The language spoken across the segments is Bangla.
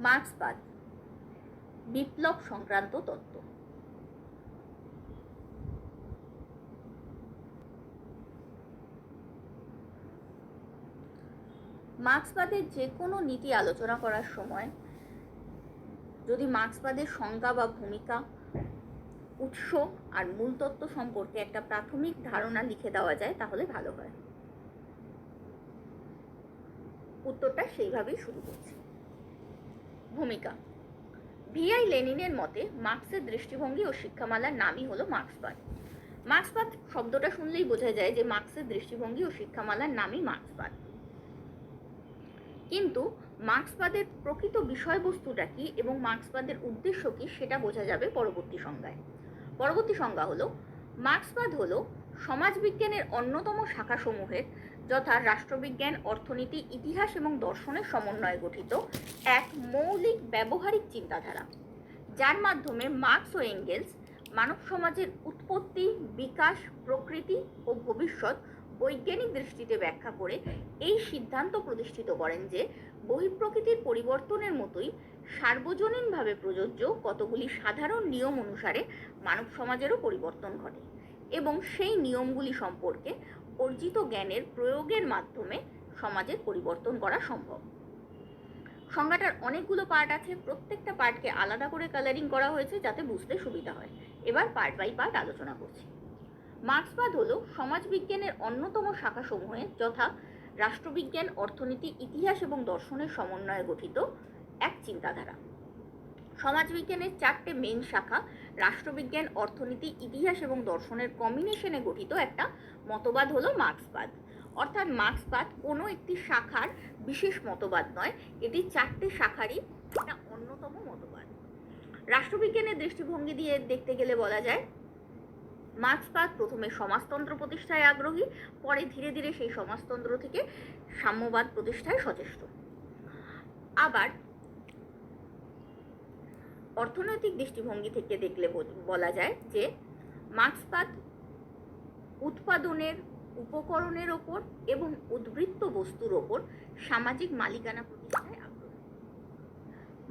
মার্ক্সবাদ বিপ্লব সংক্রান্ত তত্ত্ব। মার্ক্সবাদের যে কোনো নীতি আলোচনা করার সময় যদি মার্ক্সবাদের সংজ্ঞা বা ভূমিকা, উৎস আর মূল তত্ত্ব সম্পর্কে একটা প্রাথমিক ধারণা লিখে দেওয়া যায় তাহলে ভালো হয়। উত্তরটা সেইভাবেই শুরু করছি। ভূমিকা। ভিআই লেনিনের মতে মার্ক্সের দৃষ্টিভঙ্গি ও শিক্ষামালার নামই হলো মার্ক্সবাদ। মার্ক্সবাদ শব্দটা শুনলেই বোঝা যায় যে মার্ক্সের দৃষ্টিভঙ্গি ও শিক্ষামালার নামই মার্ক্সবাদ। কিন্তু মার্ক্সবাদের প্রকৃত বিষয়বস্তুটা কি এবং মার্ক্সবাদের উদ্দেশ্য কি সেটা বোঝা যাবে পরবর্তী সংজ্ঞায়। পরবর্তী সংজ্ঞা হলো মার্ক্সবাদ হলো সমাজবিজ্ঞানের অন্যতম শাখাসমূহের যথা রাষ্ট্রবিজ্ঞান, অর্থনীতি, ইতিহাস এবং দর্শনের সমন্বয়ে গঠিত এক মৌলিক ব্যবহারিক চিন্তাধারা, যার মাধ্যমে মার্ক্স ও এঙ্গেলস মানব সমাজের উৎপত্তি, বিকাশ, প্রকৃতি ও ভবিষ্যৎ বৈজ্ঞানিক দৃষ্টিতে ব্যাখ্যা করে এই সিদ্ধান্ত প্রতিষ্ঠিত করেন যে বহিঃপ্রকৃতির পরিবর্তনের মতোই সার্বজনীনভাবে প্রযোজ্য কতগুলি সাধারণ নিয়ম অনুসারে মানব সমাজেরও পরিবর্তন ঘটে এবং সেই নিয়মগুলি সম্পর্কে অর্জিত জ্ঞানের প্রয়োগের মাধ্যমে সমাজের পরিবর্তন করা সম্ভব। সংজ্ঞাটার অনেকগুলো পার্ট আছে, প্রত্যেকটা পার্টকে আলাদা করে কালারিং করা হয়েছে যাতে বুঝতে সুবিধা হয়। এবার পার্ট বাই পার্ট আলোচনা করছি। মার্ক্সবাদ হলো সমাজবিজ্ঞানের অন্যতম শাখাসমূহে যথা রাষ্ট্রবিজ্ঞান, অর্থনীতি, ইতিহাস এবং দর্শনের সমন্বয়ে গঠিত এক চিন্তাধারা। সমাজবিজ্ঞানের 4টে মেন শাখা রাষ্ট্রবিজ্ঞান, অর্থনীতি, ইতিহাস এবং দর্শনের কম্বিনেশনে গঠিত একটা মতবাদ হলো মার্ক্সবাদ। অর্থাৎ মার্ক্সবাদ কোনো একটি শাখার বিশেষ মতবাদ নয়, এটি 4টে শাখারই একটা অন্যতম মতবাদ। রাষ্ট্রবিজ্ঞানের দৃষ্টিভঙ্গি দিয়ে দেখতে গেলে বলা যায় মার্ক্সবাদ প্রথমে সমাজতন্ত্র প্রতিষ্ঠায় আগ্রহী, পরে ধীরে ধীরে সেই সমাজতন্ত্র থেকে সাম্যবাদ প্রতিষ্ঠায় সচেষ্ট। আবার অর্থনৈতিক দৃষ্টিভঙ্গি থেকে দেখলে বলা যায় যে মার্ক্সবাদ উৎপাদনের, উপকরণের ওপর এবং উদ্বৃত্ত বস্তুর ওপর সামাজিক মালিকানা প্রতিষ্ঠায় আগ্রহী।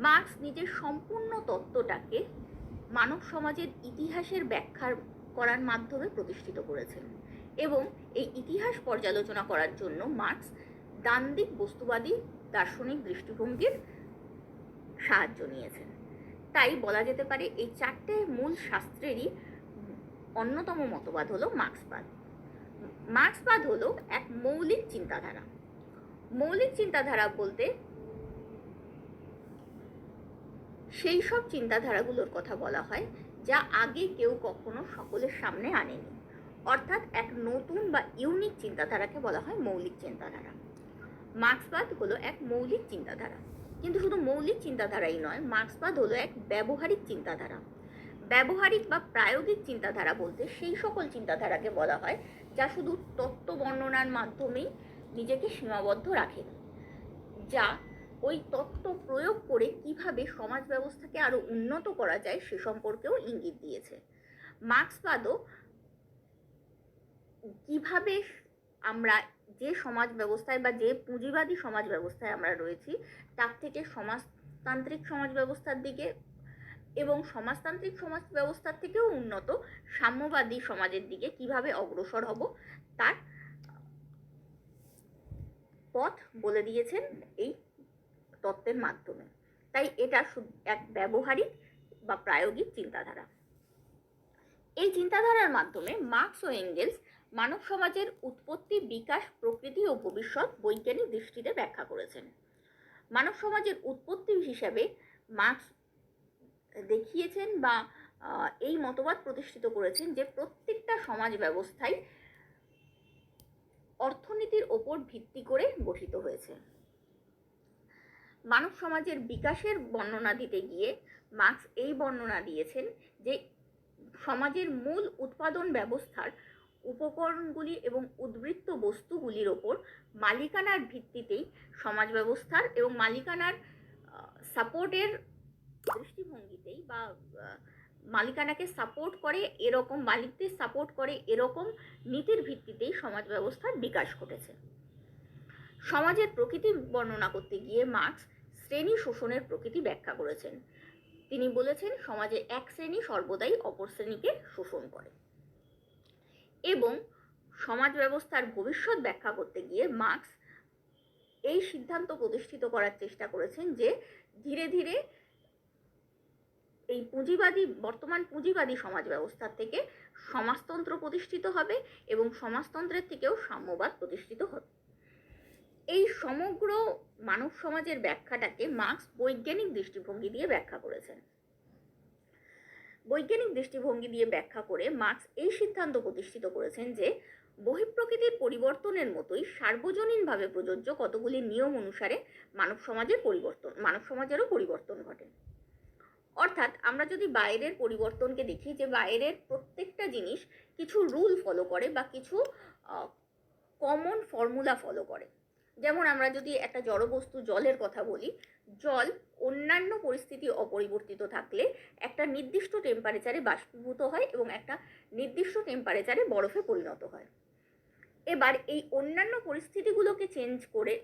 মার্ক্স নিজের সম্পূর্ণ তত্ত্বটাকে মানব সমাজের ইতিহাসের ব্যাখ্যার করার মাধ্যমে প্রতিষ্ঠিত করেছেন এবং এই ইতিহাস পর্যালোচনা করার জন্য মার্ক্স দ্বান্দ্বিক বস্তুবাদী দার্শনিক দৃষ্টিভঙ্গির সাহায্য নিয়েছেন। তাই বলা যেতে পারে এই 4টে মূল শাস্ত্রেরই অন্যতম মতবাদ হলো মার্ক্সবাদ। মার্ক্সবাদ হলো এক মৌলিক চিন্তাধারা। মৌলিক চিন্তাধারা বলতে সেই সব চিন্তাধারাগুলোর কথা বলা হয় যা আগে কেউ কখনো সকলের সামনে আনেনি, অর্থাৎ এক নতুন বা ইউনিক চিন্তাধারাকে বলা হয় মৌলিক চিন্তাধারা। মার্ক্সবাদ হলো এক মৌলিক চিন্তাধারা, কিন্তু শুধু মৌলিক চিন্তাধারাই নয়, মার্ক্সবাদ হলো এক ব্যবহারিক চিন্তাধারা। ব্যবহারিক বা প্রায়োগিক চিন্তাধারা বলতে সেই সকল চিন্তাধারাকে বলা হয় যা শুধু তত্ত্ব বর্ণনার মাধ্যমেই নিজেকে সীমাবদ্ধ রাখেনি, যা ওই তত্ত্ব প্রয়োগ করে কিভাবে সমাজ ব্যবস্থাকে আরো উন্নত করা যায় সে সম্পর্কেও ইঙ্গিত দিয়েছে। মার্ক্সবাদও কিভাবে আমরা যে সমাজ ব্যবস্থায় বা যে পুঁজিবাদী সমাজ ব্যবস্থায় আমরা রয়েছি তার থেকে সমাজতান্ত্রিক সমাজ ব্যবস্থার দিকে এবং সমাজতান্ত্রিক সমাজ ব্যবস্থার থেকেও উন্নত সাম্যবাদী সমাজের দিকে কিভাবে অগ্রসর হব তার পথ বলে দিয়েছেন এই তত্ত্বের মাধ্যমে। তাই এটা এক ব্যবহারিক বা প্রায়োগিক চিন্তাধারা। এই চিন্তাধারার মাধ্যমে মার্ক্স ও এঙ্গেলস মানব সমাজের উৎপত্তি, বিকাশ, প্রকৃতি ও ভবিষ্যৎ বৈজ্ঞানিক দৃষ্টিতে ব্যাখ্যা করেছেন। মানব সমাজের উৎপত্তি হিসাবে মার্ক্স দেখিয়েছেন বা এই মতবাদ প্রতিষ্ঠিত করেছেন যে প্রত্যেকটা সমাজ ব্যবস্থাই অর্থনীতির ওপর ভিত্তি করে গঠিত হয়েছে। মানব সমাজের বিকাশের বর্ণনা দিতে গিয়ে মার্ক্স এই বর্ণনা দিয়েছেন যে সমাজের মূল উৎপাদন ব্যবস্থার উপকরণগুলি এবং উদ্বৃত্ত বস্তুগুলির ওপর মালিকানার ভিত্তিতেই সমাজ ব্যবস্থার এবং মালিকানার সাপোর্টের দৃষ্টিভঙ্গিতেই বা মালিকানাকে সাপোর্ট করে এরকম, মালিকদের সাপোর্ট করে এরকম নীতির ভিত্তিতেই সমাজ ব্যবস্থার বিকাশ ঘটেছে। সমাজের প্রকৃতি বর্ণনা করতে গিয়ে মার্ক্স শ্রেণী শোষণের প্রকৃতি ব্যাখ্যা করেছেন। তিনি বলেছেন সমাজে এক শ্রেণী সর্বদাই অপর শ্রেণীকে শোষণ করে। এবং সমাজ ব্যবস্থার ভবিষ্যৎ ব্যাখ্যা করতে গিয়ে মার্কস এই সিদ্ধান্ত প্রতিষ্ঠিত করার চেষ্টা করেছেন যে ধীরে ধীরে এই বর্তমান পুঁজিবাদী সমাজ ব্যবস্থার থেকে সমাজতন্ত্র প্রতিষ্ঠিত হবে এবং সমাজতন্ত্রের থেকেও সাম্যবাদ প্রতিষ্ঠিত হবে। এই সমগ্র মানব সমাজের ব্যাখ্যাটাকে মার্কস বৈজ্ঞানিক দৃষ্টিভঙ্গি দিয়ে ব্যাখ্যা করেছেন। বৈজ্ঞানিক দৃষ্টিভঙ্গি দিয়ে ব্যাখ্যা করে মার্কস এই সিদ্ধান্ত প্রতিষ্ঠিত করেছেন যে বহিঃপ্রকৃতির পরিবর্তনের মতোই সার্বজনীনভাবে প্রযোজ্য কতগুলি নিয়ম অনুসারে মানব সমাজেরও পরিবর্তন ঘটে। অর্থাৎ আমরা যদি বাইরের পরিবর্তনকে দেখি যে বাইরের প্রত্যেকটা জিনিস কিছু রুল ফলো করে বা কিছু কমন ফর্মুলা ফলো করে। যেমন আমরা যদি একটা জড়বস্তু জলের কথা বলি, জল অন্যান্য পরিস্থিতি অপরিবর্তিত থাকলে একটা নির্দিষ্ট টেম্পারেচারে বাষ্পীভূত হয় এবং একটা নির্দিষ্ট টেম্পারেচারে বরফে পরিণত হয়। এবার এই অন্যান্য পরিস্থিতিগুলোকে চেঞ্জ করে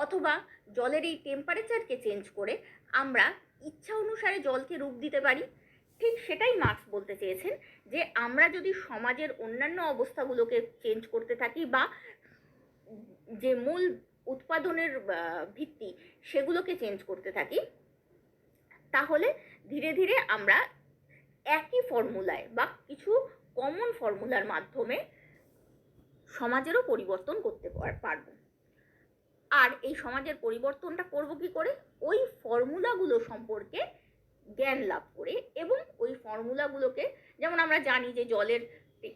অথবা জলের এই টেম্পারেচারকে চেঞ্জ করে আমরা ইচ্ছা অনুসারে জলকে রূপ দিতে পারি। ঠিক সেটাই মার্কস বলতে চেয়েছেন যে আমরা যদি সমাজের অন্যান্য অবস্থাগুলোকে চেঞ্জ করতে থাকি বা যে মূল উৎপাদনের ভিত্তি সেগুলোকে চেঞ্জ করতে থাকি, তাহলে ধীরে ধীরে আমরা একই ফর্মুলায় বা কিছু কমন ফর্মুলার মাধ্যমে সমাজেরও পরিবর্তন করতে পারবো। আর এই সমাজের পরিবর্তনটা করব কি করে? ওই ফর্মুলাগুলো সম্পর্কে জ্ঞান লাভ করে এবং ওই ফর্মুলাগুলোকে, যেমন আমরা জানি যে জলের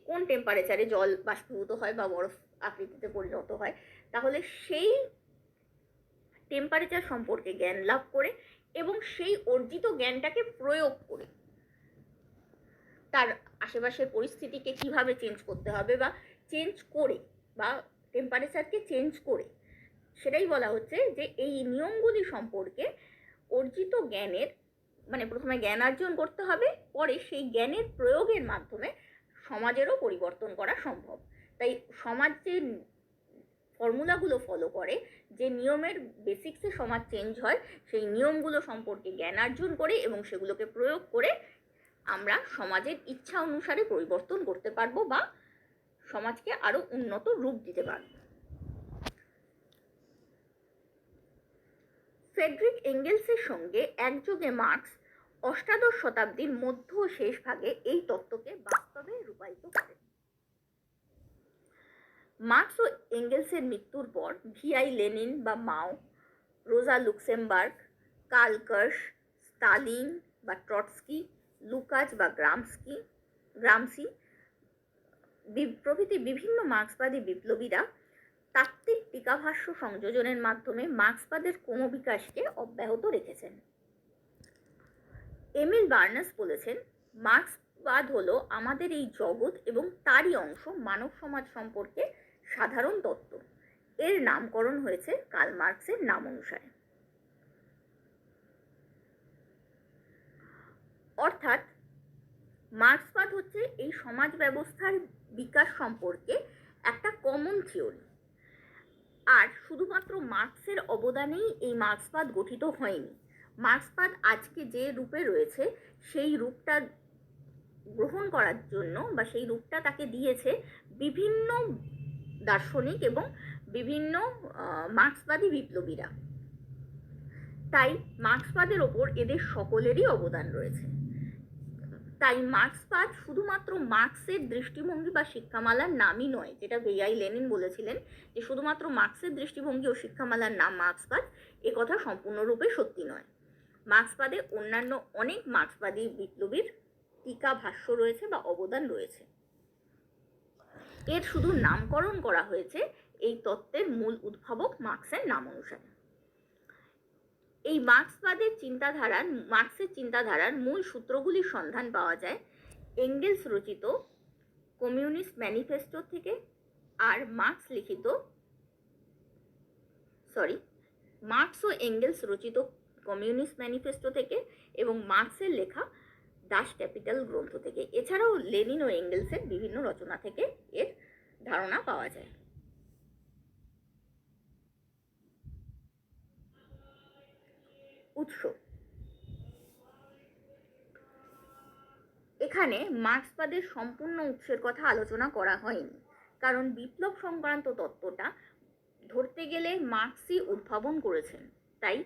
কোন টেম্পারেচারে জল বাষ্পীভূত হয় বা বরফ আকৃতিতে পরিণত হয়, তাহলে সেই টেম্পারেচার সম্পর্কে জ্ঞান লাভ করে এবং সেই অর্জিত জ্ঞানটাকে প্রয়োগ করে তার আশেপাশের পরিস্থিতিকে কিভাবে চেঞ্জ করতে হবে বা চেঞ্জ করে বা টেম্পারেচারকে চেঞ্জ করে, সেটাই বলা হচ্ছে যে এই নিয়মগুলি সম্পর্কে অর্জিত জ্ঞানের প্রথমে জ্ঞান অর্জন করতে হবে, পরে সেই জ্ঞানের প্রয়োগের মাধ্যমে সমাজেরও পরিবর্তন করা সম্ভব। তাই সমাজ যে ফর্মুলাগুলো ফলো করে, যে নিয়মের বেসিক্সে সমাজ চেঞ্জ হয়, সেই নিয়মগুলো সম্পর্কে জ্ঞান অর্জন করে এবং সেগুলোকে প্রয়োগ করে আমরা সমাজের ইচ্ছা অনুসারে পরিবর্তন করতে পারবো বা সমাজকে আরো উন্নত রূপ দিতে পারবো। ফ্রেডরিক এঙ্গেলসের সঙ্গে একযোগে মার্কস অষ্টাদশ শতাব্দীর মধ্য ও শেষ ভাগে এই তত্ত্বকে বাস্তবে রূপায়িত করেন। মার্কস ও এঙ্গেলসের মৃত্যুর পর ভিআই লেনিন বা মাও, রোজা লুক্সেমবার্গ, কার্ল কার্শ, স্টালিন বা ট্রটস্কি, লুকাচ বা গ্রামসি প্রভৃতি বিভিন্ন মার্ক্সবাদী বিপ্লবীরা তাত্ত্বিক টিকাভাষ্য সংযোজনের মাধ্যমে মার্ক্সবাদের ক্রমবিকাশকে অব্যাহত রেখেছেন। এমিল বার্নাস বলেছেন, মার্ক্সবাদ হলো আমাদের এই জগৎ এবং তারই অংশ মানব সমাজ সম্পর্কে সাধারণ তত্ত্ব। এর নামকরণ হয়েছে কার্ল মার্ক্সের নাম অনুসারে। অর্থাৎ মার্ক্সবাদ হচ্ছে এই সমাজ ব্যবস্থার বিকাশ সম্পর্কে একটা কমন থিওরি। আর শুধুমাত্র মার্ক্সের অবদানেই এই মার্ক্সবাদ গঠিত হয়নি। মার্ক্সবাদ আজকে যে রূপে রয়েছে সেই রূপটা গ্রহণ করার জন্য বা সেই রূপটা তাকে দিয়েছে বিভিন্ন দার্শনিক এবং বিভিন্ন মার্ক্সবাদী বিপ্লবীরা। তাই মার্ক্সবাদের ওপর এদের সকলেরই অবদান রয়েছে। তাই মার্ক্সবাদ শুধুমাত্র মার্ক্সের দৃষ্টিভঙ্গি বা শিক্ষামালার নামই নয়, যেটা ভিআই লেনিন বলেছিলেন যে শুধুমাত্র মার্ক্সের দৃষ্টিভঙ্গি ও শিক্ষামালার নাম মার্ক্সবাদ, এ কথা সম্পূর্ণরূপে সত্যি নয়। মার্ক্সবাদে অন্যান্য অনেক মার্ক্সবাদী বিপ্লবীর টিকা ভাষ্য রয়েছে বা অবদান রয়েছে। এর শুধু নামকরণ করা হয়েছে এই তত্ত্বের মূল উদ্ভাবক মার্ক্সের নাম অনুসারে। এই মার্ক্সের চিন্তাধারার মূল সূত্রগুলির সন্ধান পাওয়া যায় এঙ্গেলস রচিত কমিউনিস্ট ম্যানিফেস্টো থেকে, আর মার্ক্স ও এঙ্গেলস রচিত কমিউনিস্ট ম্যানিফেস্টো থেকে এবং মার্ক্সের লেখা দাস ক্যাপিটাল গ্রন্থ থেকে। এছাড়াও লেনিন ও এঙ্গেলসের বিভিন্ন রচনা থেকে এর ধারণা পাওয়া যায়। উৎস। এখানে মার্ক্সবাদের সম্পূর্ণ উৎসের কথা আলোচনা করা হয়নি, কারণ বিপ্লব সংক্রান্ত তত্ত্বটা ধরতে গেলে মার্ক্সই উদ্ভাবন করেছেন। তাই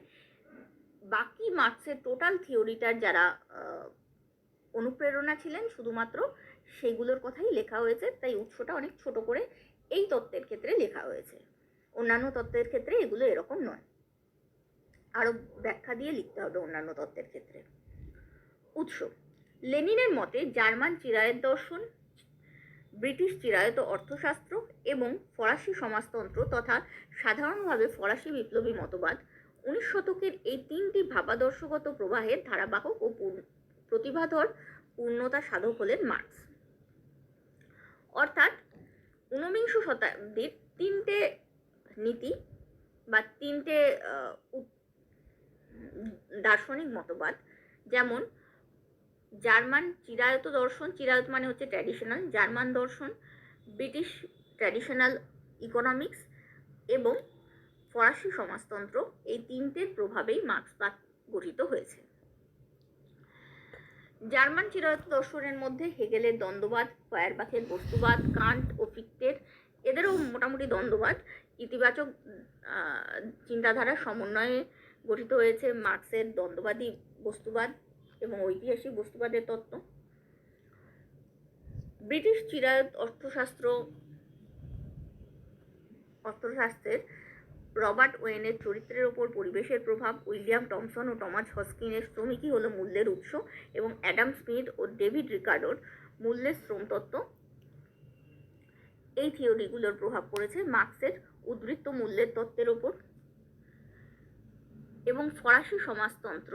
বাকি মার্ক্সের টোটাল থিওরিটার যারা অনুপ্রেরণা ছিলেন শুধুমাত্র সেগুলোর কথাই লেখা হয়েছে। তাই উৎসটা অনেক ছোট করে এই তত্ত্বের ক্ষেত্রে লেখা হয়েছে। অন্যান্য তত্ত্বের ক্ষেত্রে এগুলো এরকম নয়, আরো ব্যাখ্যা দিয়ে লিখতে হবে অন্যান্য তত্ত্বের ক্ষেত্রে। উৎস। লেনিনের মতে জার্মান চিরায়ত দর্শন, ব্রিটিশ চিরায়ত অর্থশাস্ত্র এবং ফরাসি সমাজতন্ত্র তথা সাধারণভাবে ফরাসি বিপ্লবী মতবাদ 19 শতকের এই তিনটি ভাবাদর্শগত প্রবাহের ধারাবাহক ও প্রতিভাধর পূর্ণতা সাধক হলেন মার্ক্স। অর্থাৎ 19 শতাব্দীর তিনটে নীতি বা তিনটে দার্শনিক মতবাদ, যেমন জার্মান চিরায়ত দর্শন, চিরায়ত মানে হচ্ছে ট্র্যাডিশনাল, জার্মান দর্শন, ব্রিটিশ ট্র্যাডিশনাল ইকোনমিক্স এবং ফরাসি সমাজতন্ত্র, এই তিনটের প্রভাবেই মার্ক্সবাদ গঠিত হয়েছে। জার্মান চিরায়ত দর্শনের মধ্যে হেগেলের দ্বন্দ্ববাদ, ফয়ারবাখের বস্তুবাদ, কান্ট ও ফিক্টের এদেরও মোটামুটি দ্বন্দ্ববাদ, ইতিবাচক চিন্তাধারার সমন্বয়ে গঠিত হয়েছে মার্ক্সের দ্বন্দ্ববাদী বস্তুবাদ এবং ঐতিহাসিক বস্তুবাদের তত্ত্ব। ব্রিটিশ চিরায়ত অর্থশাস্ত্রের রবার্ট ওয়েনের চরিত্রের ওপর পরিবেশের প্রভাব, উইলিয়াম টমসন ও টমাস হস্কিনের শ্রমিকই হলো মূল্যের উৎস এবং অ্যাডাম স্মিথ ও ডেভিড রিকার্ডোর মূল্যের শ্রমতত্ত্ব, এই থিওরিগুলোর প্রভাব পড়েছে মার্ক্সের উদ্বৃত্ত মূল্যের তত্ত্বের ওপর। এবং ফরাসি সমাজতন্ত্র,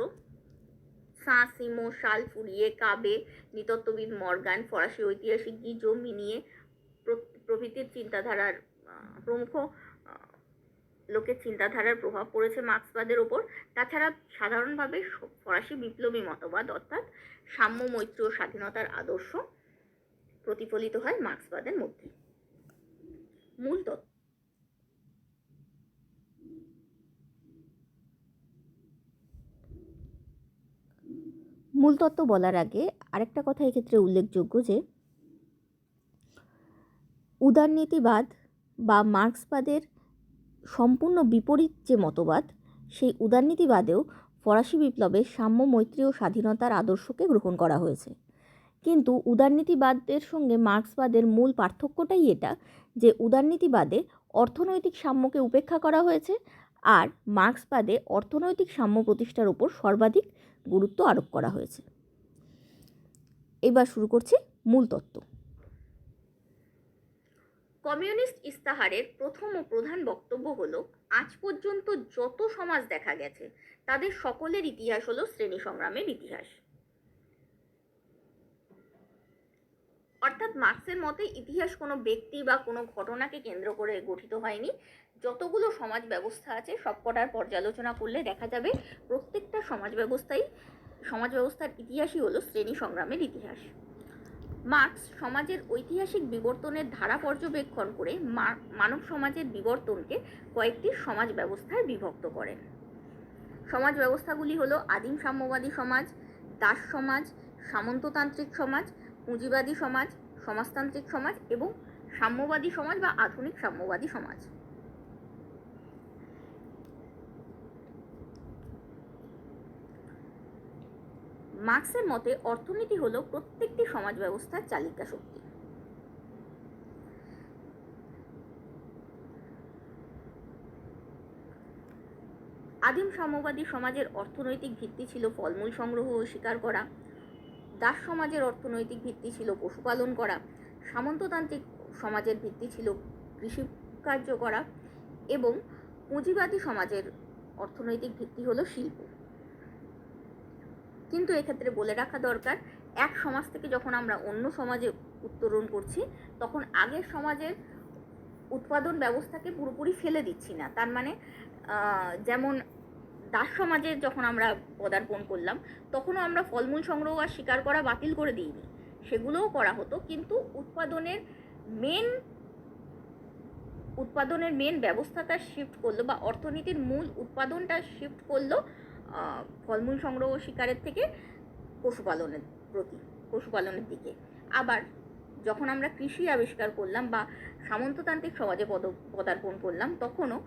সাঁ সিমো, শার্ল ফুরিয়ে, কাবে, নৃতত্ত্ববিদ মর্গান, ফরাসি ঐতিহাসিক গিজো, মিনিয়ে প্রভৃতির চিন্তাধারার প্রমুখ লোকের চিন্তাধারার প্রভাব পড়েছে মার্ক্সবাদের ওপর। তাছাড়া সাধারণভাবে ফরাসি বিপ্লবী মতবাদ অর্থাৎ সাম্য, মৈত্রী ও স্বাধীনতার আদর্শ প্রতিফলিত হয় মার্ক্সবাদের মধ্যে। মূল তত্ত্ব। মূল তত্ত্ব বলার আগে আরেকটা কথা এক্ষেত্রে উল্লেখযোগ্য যে উদারনীতিবাদ বা মার্ক্সবাদের সম্পূর্ণ বিপরীত যে মতবাদ, সেই উদারনীতিবাদেও ফরাসি বিপ্লবের সাম্য, মৈত্রী ও স্বাধীনতার আদর্শকে গ্রহণ করা হয়েছে। কিন্তু উদারনীতিবাদের সঙ্গে মার্ক্সবাদের মূল পার্থক্যটাই এটা যে উদারনীতিবাদে অর্থনৈতিক সাম্যকে উপেক্ষা করা হয়েছে, আর মার্ক্সবাদে অর্থনৈতিক সাম্য প্রতিষ্ঠার উপর সর্বাধিক গুরুত্ব আরোপ করা হয়েছে। এবার শুরু করছি মূল তত্ত্ব। কমিউনিস্ট ইস্তাহারের প্রথম ও প্রধান বক্তব্য হলো, আজ পর্যন্ত যত সমাজ দেখা গেছে তাদের সকলের ইতিহাস হলো শ্রেণী সংগ্রামের ইতিহাস। অর্থাৎ মার্ক্সের মতে ইতিহাস কোনো ব্যক্তি বা কোনো ঘটনাকে কেন্দ্র করে গঠিত হয়নি। যতগুলো সমাজ ব্যবস্থা আছে সবকটার পর্যালোচনা করলে দেখা যাবে প্রত্যেকটা সমাজ ব্যবস্থার ইতিহাসই হলো শ্রেণী সংগ্রামের ইতিহাস। মার্ক্স সমাজের ঐতিহাসিক বিবর্তনের ধারা পর্যবেক্ষণ করে মানব সমাজের বিবর্তনকে কয়েকটি সমাজ ব্যবস্থায় বিভক্ত করেন। সমাজ ব্যবস্থাগুলি হলো আদিম সাম্যবাদী সমাজ, দাস সমাজ, সামন্ততান্ত্রিক সমাজ, পুঁজিবাদী সমাজ, সমাজতান্ত্রিক সমাজ এবং সাম্যবাদী সমাজ বা আধুনিক সাম্যবাদী সমাজ। মার্ক্সের মতে অর্থনীতি হলো প্রত্যেকটি সমাজ ব্যবস্থার চালিকা শক্তি। আদিম সাম্যবাদী সমাজের অর্থনৈতিক ভিত্তি ছিল ফলমূল সংগ্রহ ও শিকার করা, দাস সমাজের অর্থনৈতিক ভিত্তি ছিল পশুপালন করা, সামন্ততান্ত্রিক সমাজের ভিত্তি ছিল কৃষিকার্য করা এবং পুঁজিবাদী সমাজের অর্থনৈতিক ভিত্তি হলো শিল্প। কিন্তু এক্ষেত্রে বলে রাখা দরকার, এক সমাজ থেকে যখন আমরা অন্য সমাজে উত্তরণ করছি তখন আগের সমাজের উৎপাদন ব্যবস্থাকে পুরোপুরি ফেলে দিচ্ছি না। তার মানে যেমন দাস সমাজের যখন আমরা পদার্পণ করলাম তখনও আমরা ফলমূল সংগ্রহ আর শিকার করা বাতিল করে দিইনি, সেগুলোও করা হতো, কিন্তু উৎপাদনের মেন ব্যবস্থাটা শিফট করলো বা অর্থনীতির মূল উৎপাদনটা শিফট করলো ফলমূল সংগ্রহ শিকারের থেকে পশুপালনের দিকে। আবার যখন আমরা কৃষি আবিষ্কার করলাম বা সামন্ততান্ত্রিক সমাজে পদার্পণ করলাম, তখনও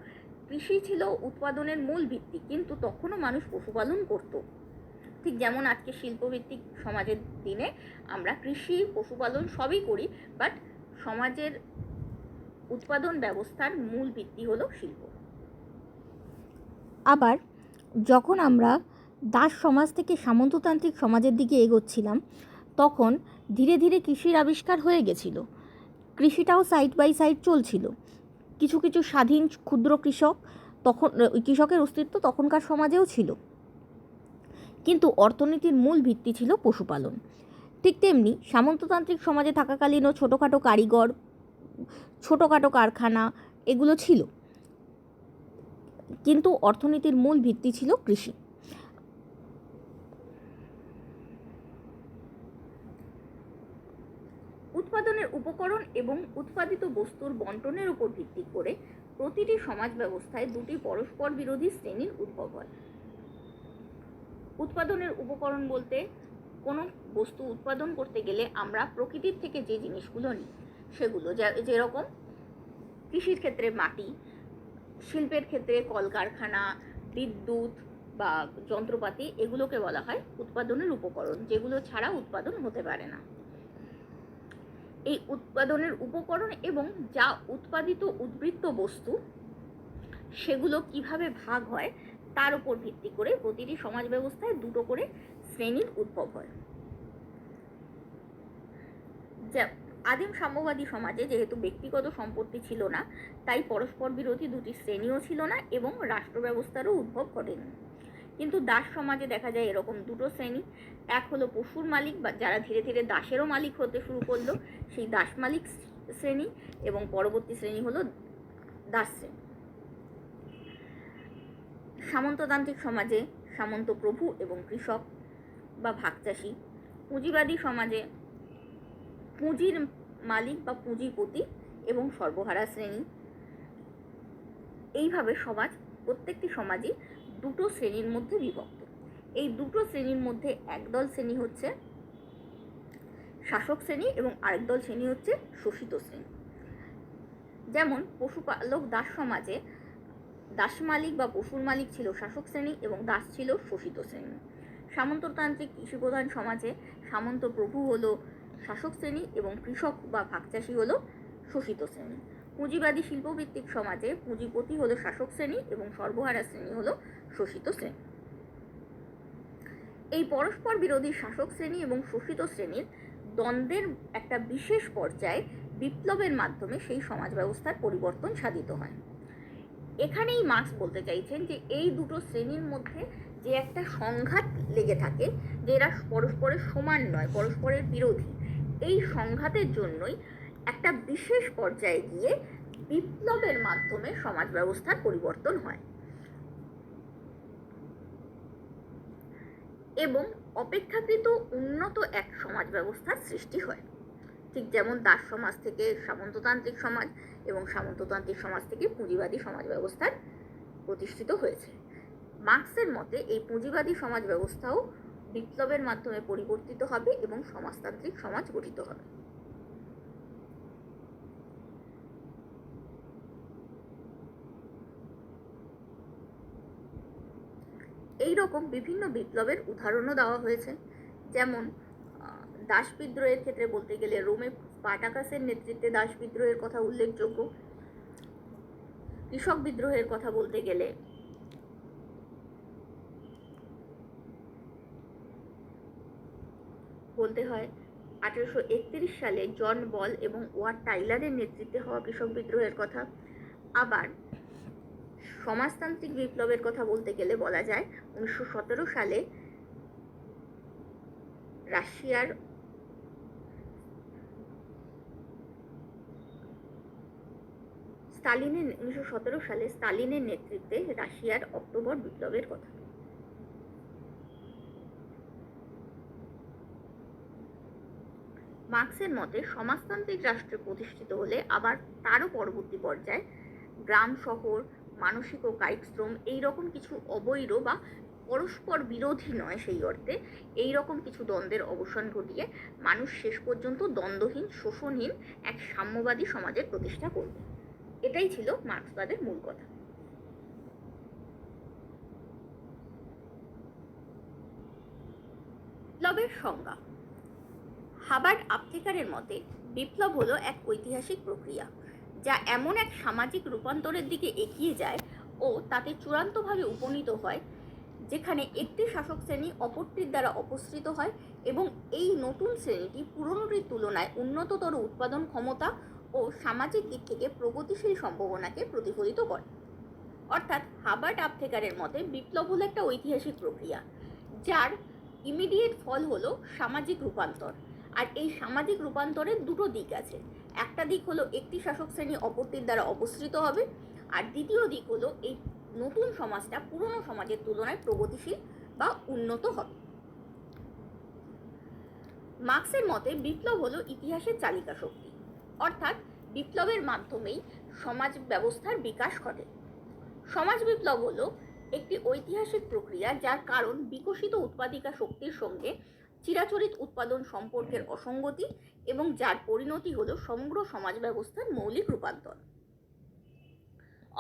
কৃষি ছিল উৎপাদনের মূল ভিত্তি, কিন্তু তখনও মানুষ পশুপালন করত। ঠিক যেমন আজকে শিল্পভিত্তিক সমাজের দিনে আমরা কৃষি, পশুপালন সবই করি, বাট সমাজের উৎপাদন ব্যবস্থার মূল ভিত্তি হলো শিল্প। আবার যখন আমরা দাস সমাজ থেকে সামন্ততান্ত্রিক সমাজের দিকে এগোচ্ছিলাম, তখন ধীরে ধীরে কৃষির আবিষ্কার হয়ে গেছিল। কৃষিটাও সাইড বাই সাইড চলছিল। কিছু কিছু স্বাধীন ক্ষুদ্র কৃষক, তখন কৃষকের অস্তিত্ব তখনকার সমাজেও ছিল, কিন্তু অর্থনীতির মূল ভিত্তি ছিল পশুপালন। ঠিক তেমনি সামন্ততান্ত্রিক সমাজে থাকাকালীনও ছোটোখাটো কারিগর, ছোটোখাটো কারখানা এগুলো ছিল, কিন্তু অর্থনীতির মূল ভিত্তি ছিল কৃষি। উৎপাদনের উপকরণ এবং উৎপাদিত বস্তুর বন্টনের উপর ভিত্তি করে প্রতিটি সমাজ ব্যবস্থায় দুটি পরস্পর বিরোধী শ্রেণীর উদ্ভব হয়। উৎপাদনের উপকরণ বলতে কোনো বস্তু উৎপাদন করতে গেলে আমরা প্রকৃতির থেকে যে জিনিসগুলো নিই সেগুলো, যেরকম কৃষির ক্ষেত্রে মাটি, শিল্পের ক্ষেত্রে কলকারখানা, বিদ্যুৎ বা যন্ত্রপাতি, এগুলোকে বলা হয় উৎপাদনের উপকরণ, যেগুলো ছাড়া উৎপাদন হতে পারে না। এই উৎপাদনের উপকরণ এবং যা উৎপাদিত উদ্বৃত্ত বস্তু সেগুলো কিভাবে ভাগ হয় তার উপর ভিত্তি করে প্রতিটি সমাজ ব্যবস্থায় দুটো করে শ্রেণীর উদ্ভব হয়। যা আদিম সাম্যবাদী সমাজে যেহেতু ব্যক্তিগত সম্পত্তি ছিল না, তাই পরস্পর বিরোধী দুটি শ্রেণীও ছিল না এবং রাষ্ট্র ব্যবস্থারও উদ্ভব ঘটেনি। কিন্তু দাস সমাজে দেখা যায় এরকম দুটো শ্রেণী। এক হলো পশুর মালিক, বা যারা ধীরে ধীরে দাসেরও মালিক হতে শুরু করলো, সেই দাস মালিক শ্রেণী, এবং পরবর্তী শ্রেণী হলো দাস শ্রেণী। সামন্ততান্ত্রিক সমাজে সামন্ত প্রভু এবং কৃষক বা ভাগচাষী। পুঁজিবাদী সমাজে পুঁজির মালিক বা পুঁজিপতি এবং সর্বহারা শ্রেণী। এইভাবে প্রত্যেকটি সমাজই দুটো শ্রেণীর মধ্যে বিভক্ত। এই দুটো শ্রেণীর মধ্যে একদল শ্রেণী হচ্ছে শাসক শ্রেণী এবং আরেক দল শ্রেণী হচ্ছে শোষিত শ্রেণী। যেমন পশুপালক দাস সমাজে দাস মালিক বা পশুর মালিক ছিল শাসক শ্রেণী এবং দাস ছিল শোষিত শ্রেণী। সামন্ততান্ত্রিক কৃষিপ্রধান সমাজে সামন্ত প্রভু হলো শাসক শ্রেণী এবং কৃষক বা ভাগচাষী হলো শোষিত শ্রেণী। পুঁজিবাদী শিল্পভিত্তিক সমাজে পুঁজিপতি হলো শাসক শ্রেণী এবং সর্বহারা শ্রেণী হলো শোষিত শ্রেণী। এই পরস্পর বিরোধী শাসক শ্রেণী এবং শোষিত শ্রেণীর দ্বন্দ্বের একটা বিশেষ পর্যায়ে বিপ্লবের মাধ্যমে সেই সমাজ ব্যবস্থার পরিবর্তন সাধিত হয়। এখানেই মার্কস বলতে চাইছেন যে এই দুটো শ্রেণীর মধ্যে যে একটা সংঘাত লেগে থাকে, যে এরা পরস্পরের সমান নয়, পরস্পরের বিরোধী, এই সংঘাতের জন্যই একটা বিশেষ পর্যায়ে গিয়ে বিপ্লবের মাধ্যমে সমাজ ব্যবস্থার পরিবর্তন হয় এবং অপেক্ষাকৃত উন্নত এক সমাজ ব্যবস্থার সৃষ্টি হয়। ঠিক যেমন দাস সমাজ থেকে সামন্ততান্ত্রিক সমাজ এবং সামন্ততান্ত্রিক সমাজ থেকে পুঁজিবাদী সমাজ ব্যবস্থার প্রতিষ্ঠিত হয়েছে। মার্কসের মতে এই পুঁজিবাদী সমাজ ব্যবস্থাও বিপ্লবের মাধ্যমে পরিবর্তিত হবে এবং সমাজতান্ত্রিক সমাজ গঠিত হবে। এই রকম বিভিন্ন বিপ্লবের উদাহরণও দেওয়া হয়েছে। যেমন দাস বিদ্রোহের ক্ষেত্রে বলতে গেলে রোমে স্পার্টাকাসের নেতৃত্বে দাস বিদ্রোহের কথা উল্লেখযোগ্য। কৃষক বিদ্রোহের কথা বলতে গেলে বলতে হয় 1831 সালে জন বল এবং ওয়ার্ড টাইলারের নেতৃত্বে হওয়া কৃষক বিদ্রোহের কথা। আবার সমাজতান্ত্রিক বিপ্লবের কথা বলতে গেলে বলা যায় 1917 সালে রাশিয়ার স্তালিনের নেতৃত্বে রাশিয়ার অক্টোবর বিপ্লবের কথা। মার্কসের মতে সমাজতান্ত্রিক রাষ্ট্র প্রতিষ্ঠিত হলে আবার তারও পরবর্তী পর্যায়ে গ্রাম শহর, মানসিক ও কায়িক শ্রম, এইরকম কিছু অবৈধ বা পরস্পর বিরোধী নয় সেই অর্থে, এই রকম কিছু দ্বন্দ্বের অবসান ঘটিয়ে মানুষ শেষ পর্যন্ত দ্বন্দ্বহীন, শোষণহীন এক সাম্যবাদী সমাজের প্রতিষ্ঠা করবে। এটাই ছিল মার্ক্সবাদের মূল কথা। বিপ্লবের সংজ্ঞা। হাবার্ট আপথেকারের মতে বিপ্লব হলো এক ঐতিহাসিক প্রক্রিয়া, যা এমন এক সামাজিক রূপান্তরের দিকে এগিয়ে যায় ও তাতে চূড়ান্তভাবে উপনীত হয় যেখানে একটি শাসক শ্রেণী অপরটির দ্বারা অপসৃত হয় এবং এই নতুন শ্রেণীটি পুরনোটির তুলনায় উন্নততর উৎপাদন ক্ষমতা ও সামাজিক দিক থেকে প্রগতিশীল সম্ভাবনাকে প্রতিফলিত করে। অর্থাৎ হাবার্ট আপথেকারের মতে বিপ্লব হলো একটা ঐতিহাসিক প্রক্রিয়া, যার ইমিডিয়েট ফল হলো সামাজিক রূপান্তর। আর এই সামাজিক রূপান্তরের দুটো দিক আছে। একটা দিক হলো একটি শাসক শ্রেণী অপরটির দ্বারা অপসৃত হবে, আর দ্বিতীয় দিক হলো এই নতুন সমাজটা পুরনো সমাজের তুলনায় প্রগতিশীল বা উন্নত হবে। মার্ক্সের মতে বিপ্লব হলো ইতিহাসের চালিকা শক্তি, অর্থাৎ বিপ্লবের মাধ্যমেই সমাজ ব্যবস্থার বিকাশ ঘটে। সমাজ বিপ্লব হলো একটি ঐতিহাসিক প্রক্রিয়া, যার কারণ বিকশিত উৎপাদিকা শক্তির সঙ্গে চিরাচরিত উৎপাদন সম্পর্কের অসঙ্গতি এবং যার পরিণতি হলো সমগ্র সমাজ ব্যবস্থার মৌলিক রূপান্তর।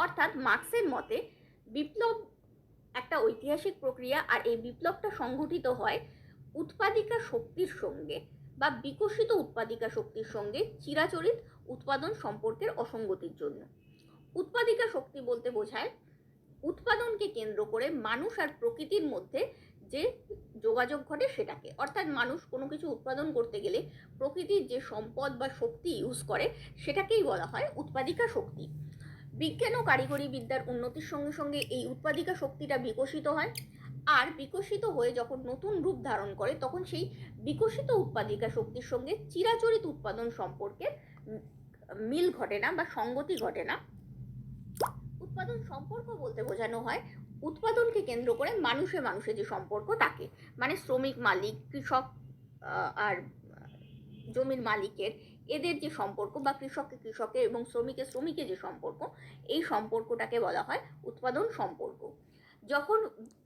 অর্থাৎ মার্ক্সের মতে বিপ্লব একটা ঐতিহাসিক প্রক্রিয়া, আর এই বিপ্লবটা সংঘটিত হয় উৎপাদিকা শক্তির সঙ্গে বা বিকশিত উৎপাদিকা শক্তির সঙ্গে চিরাচরিত উৎপাদন সম্পর্কের অসঙ্গতির জন্য। উৎপাদিকা শক্তি বলতে বোঝায় উৎপাদনকে কেন্দ্র করে মানুষ আর প্রকৃতির মধ্যে যে যোগাযোগ ঘটে সেটাকে। অর্থাৎ মানুষ কোনো কিছু উৎপাদন করতে গেলে প্রকৃতির যে সম্পদ বা শক্তি ইউজ করে সেটাকেই বলা হয় উৎপাদিকা শক্তি। বিজ্ঞান ও কারিগরি বিদ্যার উন্নতির সঙ্গে সঙ্গে এই উৎপাদিকা শক্তিটা বিকশিত হয়, আর বিকশিত হয়ে যখন নতুন রূপ ধারণ করে তখন সেই বিকশিত উৎপাদিকা শক্তির সঙ্গে চিরাচরিত উৎপাদন সম্পর্কের মিল ঘটে না বা সঙ্গতি ঘটে না। উৎপাদন সম্পর্ক বলতে বোঝানো হয় উৎপাদনকে কেন্দ্র করে মানুষে মানুষে যে সম্পর্ক তাকে, মানে শ্রমিক মালিক, কৃষক আর জমির মালিকের এদের যে সম্পর্ক, বা কৃষকের কৃষকের এবং শ্রমিকের শ্রমিকের যে সম্পর্ক, এই সম্পর্কটাকে বলা হয় উৎপাদন সম্পর্ক। যখন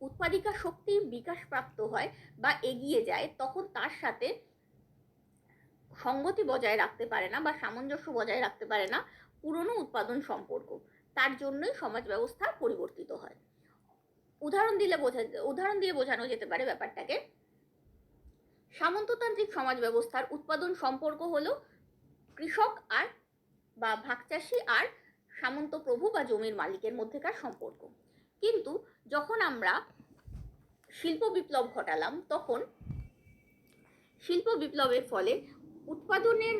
উৎপাদিকা শক্তি বিকাশপ্রাপ্ত হয় বা এগিয়ে যায় তখন তার সাথে সঙ্গতি বজায় রাখতে পারে না বা সামঞ্জস্য বজায় রাখতে পারে না পুরনো উৎপাদন সম্পর্ক, তার জন্যই সমাজ ব্যবস্থা পরিবর্তিত হয়। উদাহরণ দিয়ে বোঝানো যেতে পারে ব্যাপারটাকে। সামন্ততান্ত্রিক সমাজ ব্যবস্থার উৎপাদন সম্পর্ক হলো কৃষক আর বা ভাগচাষী আর সামন্ত প্রভু বা জমির মালিকের মধ্যেকার সম্পর্ক। কিন্তু যখন আমরা শিল্প বিপ্লব ঘটালাম তখন শিল্প বিপ্লবের ফলে উৎপাদনের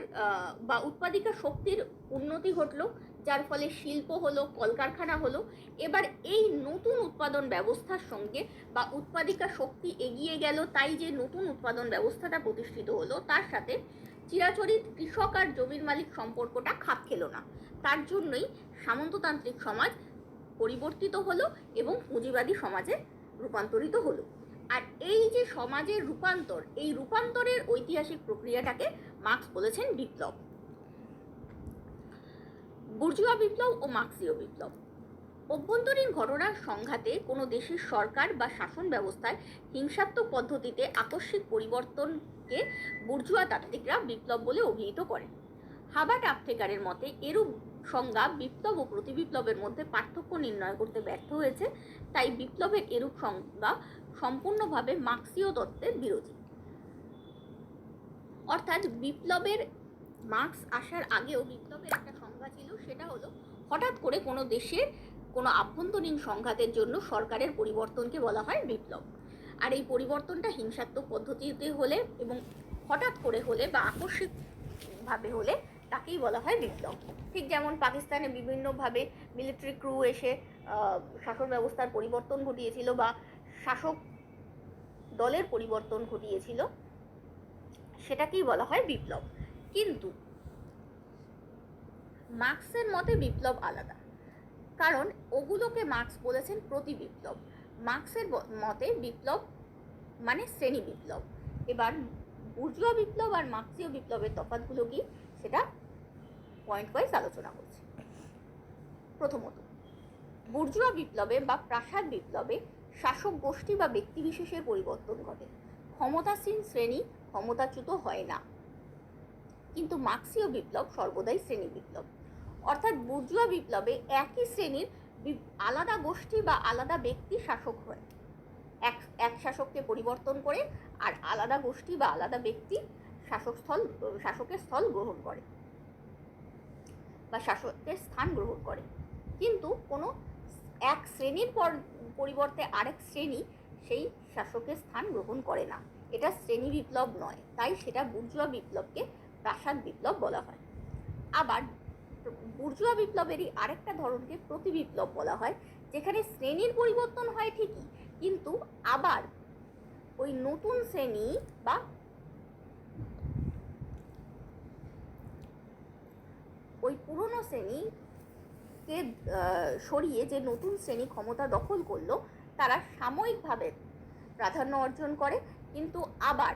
বা উৎপাদিকা শক্তির উন্নতি ঘটলো, যার ফলে শিল্প হলো, কলকারখানা হলো। এবার এই নতুন উৎপাদন ব্যবস্থার সঙ্গে বা উৎপাদিকা শক্তি এগিয়ে গেল, তাই যে নতুন উৎপাদন ব্যবস্থাটা প্রতিষ্ঠিত হলো তার সাথে চিরাচরিত কৃষক আর জমির মালিক সম্পর্কটা খাপ খেলো না। তার জন্যই সামন্ততান্ত্রিক সমাজ পরিবর্তিত হলো এবং পুঁজিবাদী সমাজে রূপান্তরিত হলো। আর এই যে সমাজের রূপান্তর, এই রূপান্তরের ঐতিহাসিক প্রক্রিয়াটাকে মার্ক্স বলেছেন বিপ্লব। বুর্জুয়া বিপ্লব ও মার্ক্সীয় বিপ্লব। অভ্যন্তরীণ ঘটনার সংঘাতে কোনো দেশের সরকার বা শাসন ব্যবস্থায় হিংসাত্মক পদ্ধতিতে আকস্মিক পরিবর্তনকে বুর্জুয়া তাত্ত্বিকরা বিপ্লব বলে অভিহিত করেন। হাবার্ট আপথেকারের মতে এরূপ সংজ্ঞা বিপ্লব ও প্রতিবিপ্লবের মধ্যে পার্থক্য নির্ণয় করতে ব্যর্থ হয়েছে, তাই বিপ্লবের এরূপ সংজ্ঞা সম্পূর্ণভাবে মার্ক্সীয় তত্ত্বের বিরোধী। অর্থাৎ বিপ্লবের মার্ক্স আসার আগেও বিপ্লবের একটা সংজ্ঞা ছিল, সেটা হলো হঠাৎ করে কোনো দেশের কোনো আভ্যন্তরীণ সংঘাতের জন্য সরকারের পরিবর্তনকে বলা হয় বিপ্লব। আর এই পরিবর্তনটা হিংসাত্মক পদ্ধতিতে হলে এবং হঠাৎ করে হলে বা আকস্মিকভাবে হলে তাকেই বলা হয় বিপ্লব। ঠিক যেমন পাকিস্তানে বিভিন্নভাবে মিলিটারি ক্রু এসে শাসন ব্যবস্থার পরিবর্তন ঘটিয়েছিল বা শাসক দলের পরিবর্তন ঘটিয়েছিল, সেটাকেই বলা হয় বিপ্লব। কিন্তু মার্ক্সের মতে বিপ্লব আলাদা, কারণ ওগুলোকে মার্ক্স বলেছেন প্রতিবিপ্লব। মার্ক্সের মতে বিপ্লব মানে শ্রেণী বিপ্লব। এবার বুর্জুয়া বিপ্লব আর মার্ক্সীয় বিপ্লবের তফাৎগুলো কি সেটা পয়েন্ট ওয়াইজ আলোচনা করছি। প্রথমত, বুর্জুয়া বিপ্লবে বা প্রাসাদ বিপ্লবে শাসক গোষ্ঠী বা ব্যক্তিবিশেষের পরিবর্তন ঘটে। ক্ষমতাসীন শ্রেণী ক্ষমতাচ্যুত হয় না, কিন্তু মার্ক্সীয় বিপ্লব সর্বদাই শ্রেণী বিপ্লব। অর্থাৎ বুর্জুয়া বিপ্লবে একই শ্রেণীর আলাদা গোষ্ঠী বা আলাদা ব্যক্তি শাসক হয়, এক শাসককে পরিবর্তন করে আর আলাদা গোষ্ঠী বা আলাদা ব্যক্তি শাসকের স্থল গ্রহণ করে বা শাসকের স্থান গ্রহণ করে। কিন্তু কোনো এক শ্রেণীর পরিবর্তে আরেক শ্রেণী সেই শাসকের স্থান গ্রহণ করে না, এটা শ্রেণী বিপ্লব নয়, তাই সেটা বুর্জুয়া বিপ্লবকে প্রাসাদ বিপ্লব বলা হয়। আবার বুর্জুয়া বিপ্লবেরই আরেকটা ধরনকে প্রতিবিপ্লব বলা হয়, যেখানে শ্রেণীর পরিবর্তন হয় ঠিকই, কিন্তু আবার ওই নতুন শ্রেণী বা ওই পুরনো শ্রেণীকে সরিয়ে যে নতুন শ্রেণী ক্ষমতা দখল করলো তারা সাময়িকভাবে প্রাধান্য অর্জন করে, কিন্তু আবার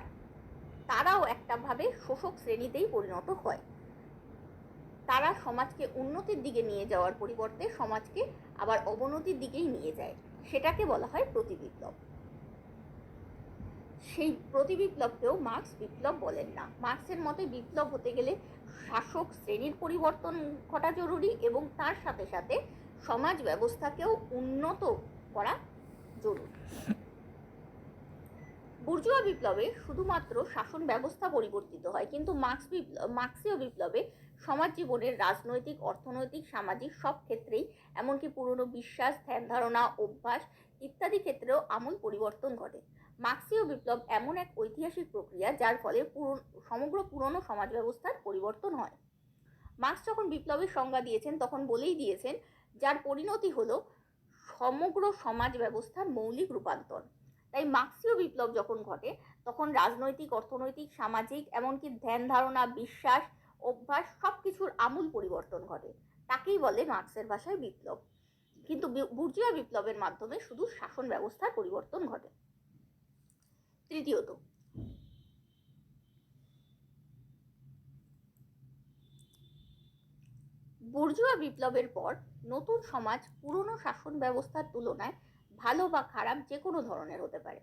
তারাও একটাভাবে শোষক শ্রেণীতেই পরিণত হয়। তারা সমাজকে উন্নতির দিকে নিয়ে যাওয়ার পরিবর্তে সমাজকে আবার অবনতির দিকেই নিয়ে যায়, সেটাকে বলা হয় প্রতিবিপ্লব। সেই প্রতিবিপ্লবকেও মার্ক্স বিপ্লব বলেন না। মার্ক্সের মতে বিপ্লব হতে গেলে শাসক শ্রেণীর পরিবর্তন ঘটা জরুরি এবং তার সাথে সাথে সমাজ ব্যবস্থাকেও উন্নত করা জরুরি। বুর্জুয়া বিপ্লবে শুধুমাত্র শাসন ব্যবস্থা পরিবর্তিত হয়, কিন্তু মার্ক্সীয় বিপ্লবে সমাজ জীবনের রাজনৈতিক, অর্থনৈতিক, সামাজিক সব ক্ষেত্রেই, এমনকি পুরনো বিশ্বাস, ধ্যান ধারণা, অভ্যাস ইত্যাদি ক্ষেত্রেও আমূল পরিবর্তন ঘটে। মার্ক্সীয় বিপ্লব এমন এক ঐতিহাসিক প্রক্রিয়া যার ফলে সমগ্র পুরনো সমাজ ব্যবস্থার পরিবর্তন হয়। মার্ক্স যখন বিপ্লবের সংজ্ঞা দিয়েছেন তখন বলেই দিয়েছেন যার পরিণতি হলো সমগ্র সমাজ ব্যবস্থার মৌলিক রূপান্তর। তাই মার্ক্সীয় বিপ্লব যখন ঘটে তখন রাজনৈতিক, অর্থনৈতিক, সামাজিক, এমনকি ধ্যান ধারণা, বিশ্বাস, অভ্যাস সব কিছুর আমূল পরিবর্তন ঘটে, তাকেই বলে মার্ক্সের ভাষায় বিপ্লব। কিন্তু বুর্জুয়া বিপ্লবের মাধ্যমে শুধু শাসন ব্যবস্থার পরিবর্তন ঘটে। তৃতীয়ত, বুর্জুয়া বিপ্লবের পর নতুন সমাজ পুরনো শাসন ব্যবস্থার তুলনায় ভালো বা খারাপ যে কোনো ধরনের হতে পারে,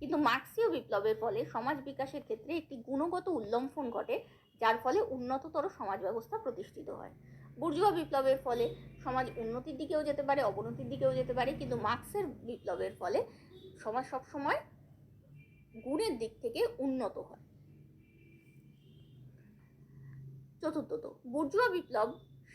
কিন্তু মার্ক্সীয় বিপ্লবের ফলে সমাজ বিকাশের ক্ষেত্রে একটি গুণগত উল্লম্ফন ঘটে, যার ফলে উন্নততর সমাজ ব্যবস্থা প্রতিষ্ঠিত হয়। বুর্জুয়া বিপ্লবের ফলে সমাজ উন্নতির দিকেও যেতে পারে, অবনতির দিকেও যেতে পারে, কিন্তু মার্ক্সের বিপ্লবের ফলে সমাজ সবসময় গুণের দিক থেকে উন্নত হয়। চতুর্থত, বুর্জুয়া বিপ্লব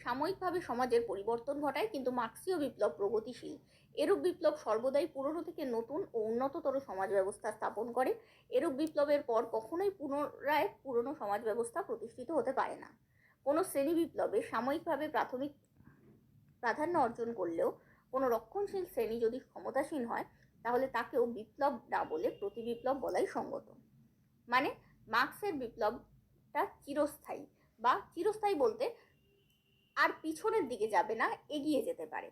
সাময়িকভাবে সমাজের পরিবর্তন ঘটায়, কিন্তু মার্ক্সীয় বিপ্লব প্রগতিশীল। এরূপ বিপ্লব সর্বদাই পুরনো থেকে নতুন ও উন্নততর সমাজ ব্যবস্থা স্থাপন করে। এরূপ বিপ্লবের পর কখনোই পুনরায় পুরনো সমাজ ব্যবস্থা প্রতিষ্ঠিত হতে পারে না। কোনো শ্রেণী বিপ্লবে সাময়িকভাবে প্রাধান্য অর্জন করলেও কোনো রক্ষণশীল শ্রেণী যদি ক্ষমতাসীন হয় তাহলে তাকেও বিপ্লব না বলে প্রতিবিপ্লব বলাই সঙ্গত। মানে মার্ক্সের বিপ্লবটা চিরস্থায়ী, বা চিরস্থায়ী বলতে আর পিছনের দিকে যাবে না, এগিয়ে যেতে পারে।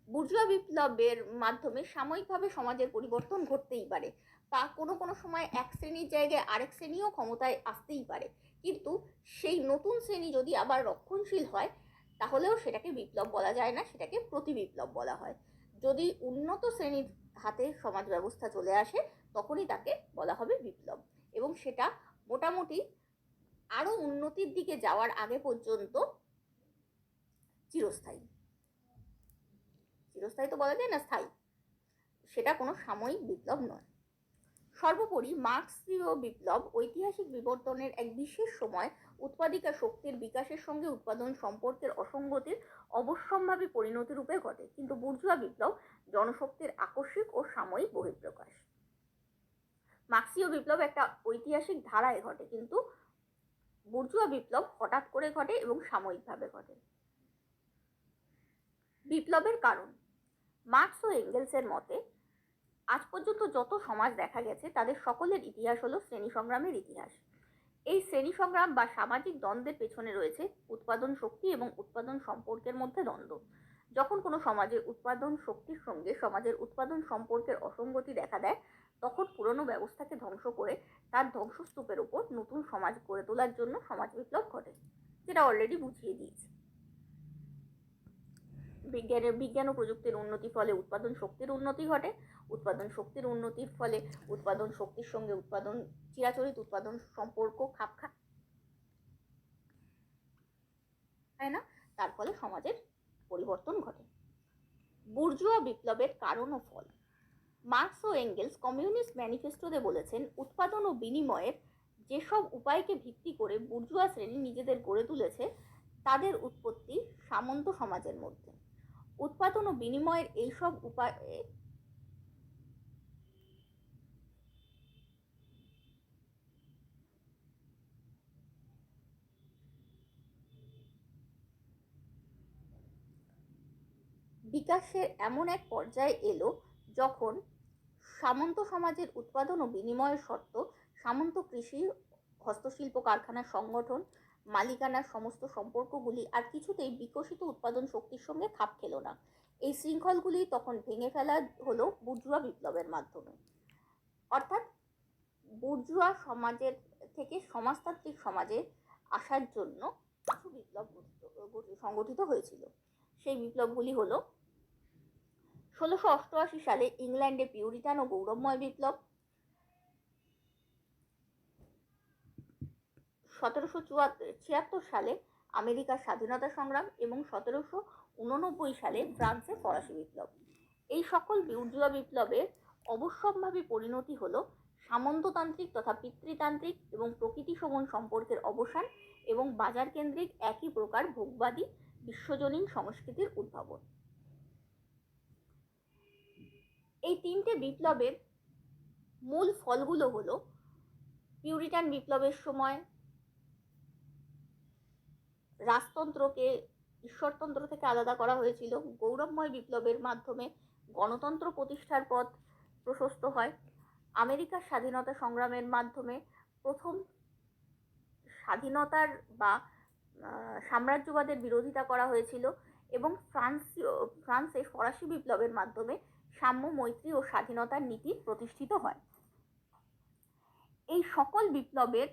বুর্জুয়া বিপ্লবের মাধ্যমে সাময়িকভাবে সমাজের পরিবর্তন ঘটতেই পারে, বা কোনো কোনো সময় এক শ্রেণীর জায়গায় আরেক শ্রেণীও ক্ষমতায় আসতেই পারে, কিন্তু সেই নতুন শ্রেণী যদি আবার রক্ষণশীল হয় তাহলেও সেটাকে বিপ্লব বলা যায় না, সেটাকে প্রতিবিপ্লব বলা হয়। যদি উন্নত শ্রেণীর হাতে সমাজ ব্যবস্থা চলে আসে তখনই তাকে বলা হবে বিপ্লব, এবং সেটা মোটামুটি আরো উন্নতির দিকে যাওয়ার আগে পর্যন্ত চিরস্থায়ী। চিরস্থায়ী তো বলা যায় না, স্থায়ী, সেটা কোনো সাময়িক বিপ্লব নয়। সর্বোপরি মার্ক্সীয় বিপ্লব ঐতিহাসিক বিবর্তনের এক বিশেষ সময় উৎপাদিকা শক্তির বিকাশের সঙ্গে উৎপাদন সম্পর্কের অসঙ্গতির অবশ্যম্ভাবী পরিণতি রূপে ঘটে, কিন্তু বুর্জুয়া বিপ্লব জনশক্তির আকস্মিক ও সাময়িক বহিঃপ্রকাশ। মার্ক্সীয় বিপ্লব একটা ঐতিহাসিক ধারায় ঘটে, কিন্তু বুর্জুয়া বিপ্লব হঠাৎ করে ঘটে এবং সাময়িকভাবে ঘটে। বিপ্লবের কারণ, মার্ক্স ও এঙ্গেলসের মতে আজ পর্যন্ত যত সমাজ দেখা গেছে তাদের সকলের ইতিহাস হলো শ্রেণী সংগ্রামের ইতিহাস। এই শ্রেণী সংগ্রাম বা সামাজিক দ্বন্দ্বের পেছনে রয়েছে উৎপাদন শক্তি এবং উৎপাদন সম্পর্কের মধ্যে দ্বন্দ্ব। যখন কোনো সমাজে উৎপাদন শক্তির সঙ্গে সমাজের উৎপাদন সম্পর্কের অসঙ্গতি দেখা দেয় তখন পুরনো ব্যবস্থাকে ধ্বংস করে তার ধ্বংসস্তূপের উপর নতুন সমাজ গড়ে তোলার জন্য সমাজ বিপ্লব ঘটে, যেটা অলরেডি বুঝিয়ে দিয়েছি। বিজ্ঞান ও প্রযুক্তির উন্নতির ফলে উৎপাদন শক্তির উন্নতি ঘটে। উৎপাদন শক্তির উন্নতির ফলে উৎপাদন শক্তির সঙ্গে চিরাচরিত উৎপাদন সম্পর্ক খাপ খায় না, তার ফলে সমাজের পরিবর্তন ঘটে। বুর্জুয়া বিপ্লবের কারণ ও ফল। মার্কস ও এঙ্গেলস কমিউনিস্ট ম্যানিফেস্টোতে বলেছেন, উৎপাদন ও বিনিময়ের যেসব উপায়কে ভিত্তি করে বুর্জুয়া শ্রেণী নিজেদের গড়ে তুলেছে তাদের উৎপত্তি সামন্ত সমাজের মধ্যে। উৎপাদন ও বিনিময়ের এইসব উপায়ে বিকাশের এমন এক পর্যায়ে এলো যখন সামন্ত সমাজের উৎপাদন ও বিনিময়ের শর্ত সামন্ত কৃষি, হস্তশিল্প কারখানার সংগঠন, মালিকানার সমস্ত সম্পর্কগুলি আর কিছুতেই বিকশিত উৎপাদন শক্তির সঙ্গে খাপ খেল না। এই শৃঙ্খলগুলি তখন ভেঙে ফেলা হলো বুর্জুয়া বিপ্লবের মাধ্যমে। অর্থাৎ বুর্জুয়া সমাজের থেকে সমাজতান্ত্রিক সমাজে আসার জন্য কিছু বিপ্লব সংগঠিত হয়েছিল। সেই বিপ্লবগুলি হলো 1688 সালে ইংল্যান্ডে পিউরিটান ও গৌরবময় বিপ্লব, 1776 সালে আমেরিকার স্বাধীনতা সংগ্রাম এবং 1789 সালে ফ্রান্সে ফরাসি বিপ্লব। এই সকল বুর্জুয়া বিপ্লবের অবশ্যম্ভাবী পরিণতি হলো সামন্ততান্ত্রিক তথা পিতৃতান্ত্রিক এবং প্রকৃতি শোভন সম্পর্কের অবসান এবং বাজার কেন্দ্রিক একই প্রকার ভোগবাদী বিশ্বজনীন সংস্কৃতির উদ্ভাবন। এই তিনটে বিপ্লবের মূল ফলগুলো হলো, পিউরিটান বিপ্লবের সময় রাজতন্ত্রকে ঈশ্বরতন্ত্র থেকে আলাদা করা হয়েছিল। গৌরবময় বিপ্লবের মাধ্যমে গণতন্ত্র প্রতিষ্ঠার পথ প্রশস্ত হয়। আমেরিকার স্বাধীনতা সংগ্রামের মাধ্যমে প্রথম স্বাধীনতার বা সাম্রাজ্যবাদের বিরোধিতা করা হয়েছিল এবং ফ্রান্সে ফরাসি বিপ্লবের মাধ্যমে সাম্য, মৈত্রী ও স্বাধীনতার নীতি প্রতিষ্ঠিত হয়। এই সকল বিপ্লবের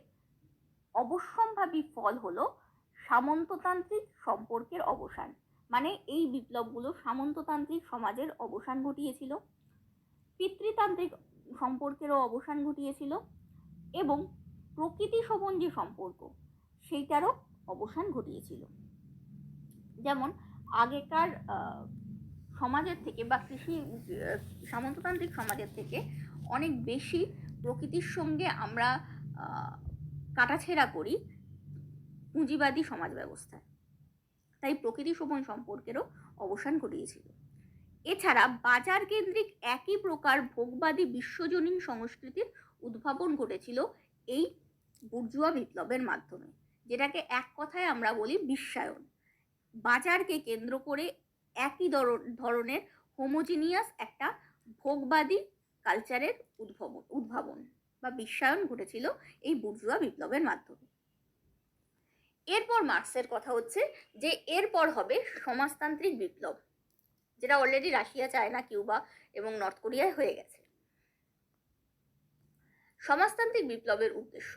অবশ্যম্ভাবী ফল হলো সামন্ততান্ত্রিক সম্পর্কের অবসান। মানে এই বিপ্লবগুলো সামন্ততান্ত্রিক সমাজের অবসান ঘটিয়েছিল, পিতৃতান্ত্রিক সম্পর্কেরও অবসান ঘটিয়েছিল এবং প্রকৃতি শোভন যে সম্পর্ক সেইটারও অবসান ঘটিয়েছিল। যেমন আগেকার সমাজের থেকে বা সামন্ততান্ত্রিক সমাজের থেকে অনেক বেশি প্রকৃতির সঙ্গে আমরা কাটাছেঁড়া করি পুঁজিবাদী সমাজ ব্যবস্থায়, তাই প্রকৃতি শোভন সম্পর্কেরও অবসান ঘটিয়েছিল। এছাড়া বাজার কেন্দ্রিক একই প্রকার ভোগবাদী বিশ্বজনীন সংস্কৃতির উদ্ভাবন ঘটেছিল এই বুর্জুয়া বিপ্লবের মাধ্যমে, যেটাকে এক কথায় আমরা বলি বিশ্বায়ন। বাজারকে কেন্দ্র করে একই ধরনের হোমোজিনিয়াস একটা ভোগবাদী কালচারের উদ্ভাবন বা বিশ্বায়ন ঘটেছিল এই বুর্জুয়া বিপ্লবের মাধ্যমে। এরপর মার্কসের কথা হচ্ছে যে এরপর হবে সমাজতান্ত্রিক বিপ্লব, যেটা অলরেডি রাশিয়া, চায়না, কিউবা এবং নর্থ কোরিয়ায় হয়ে গেছে। সমাজতান্ত্রিক বিপ্লবের উদ্দেশ্য,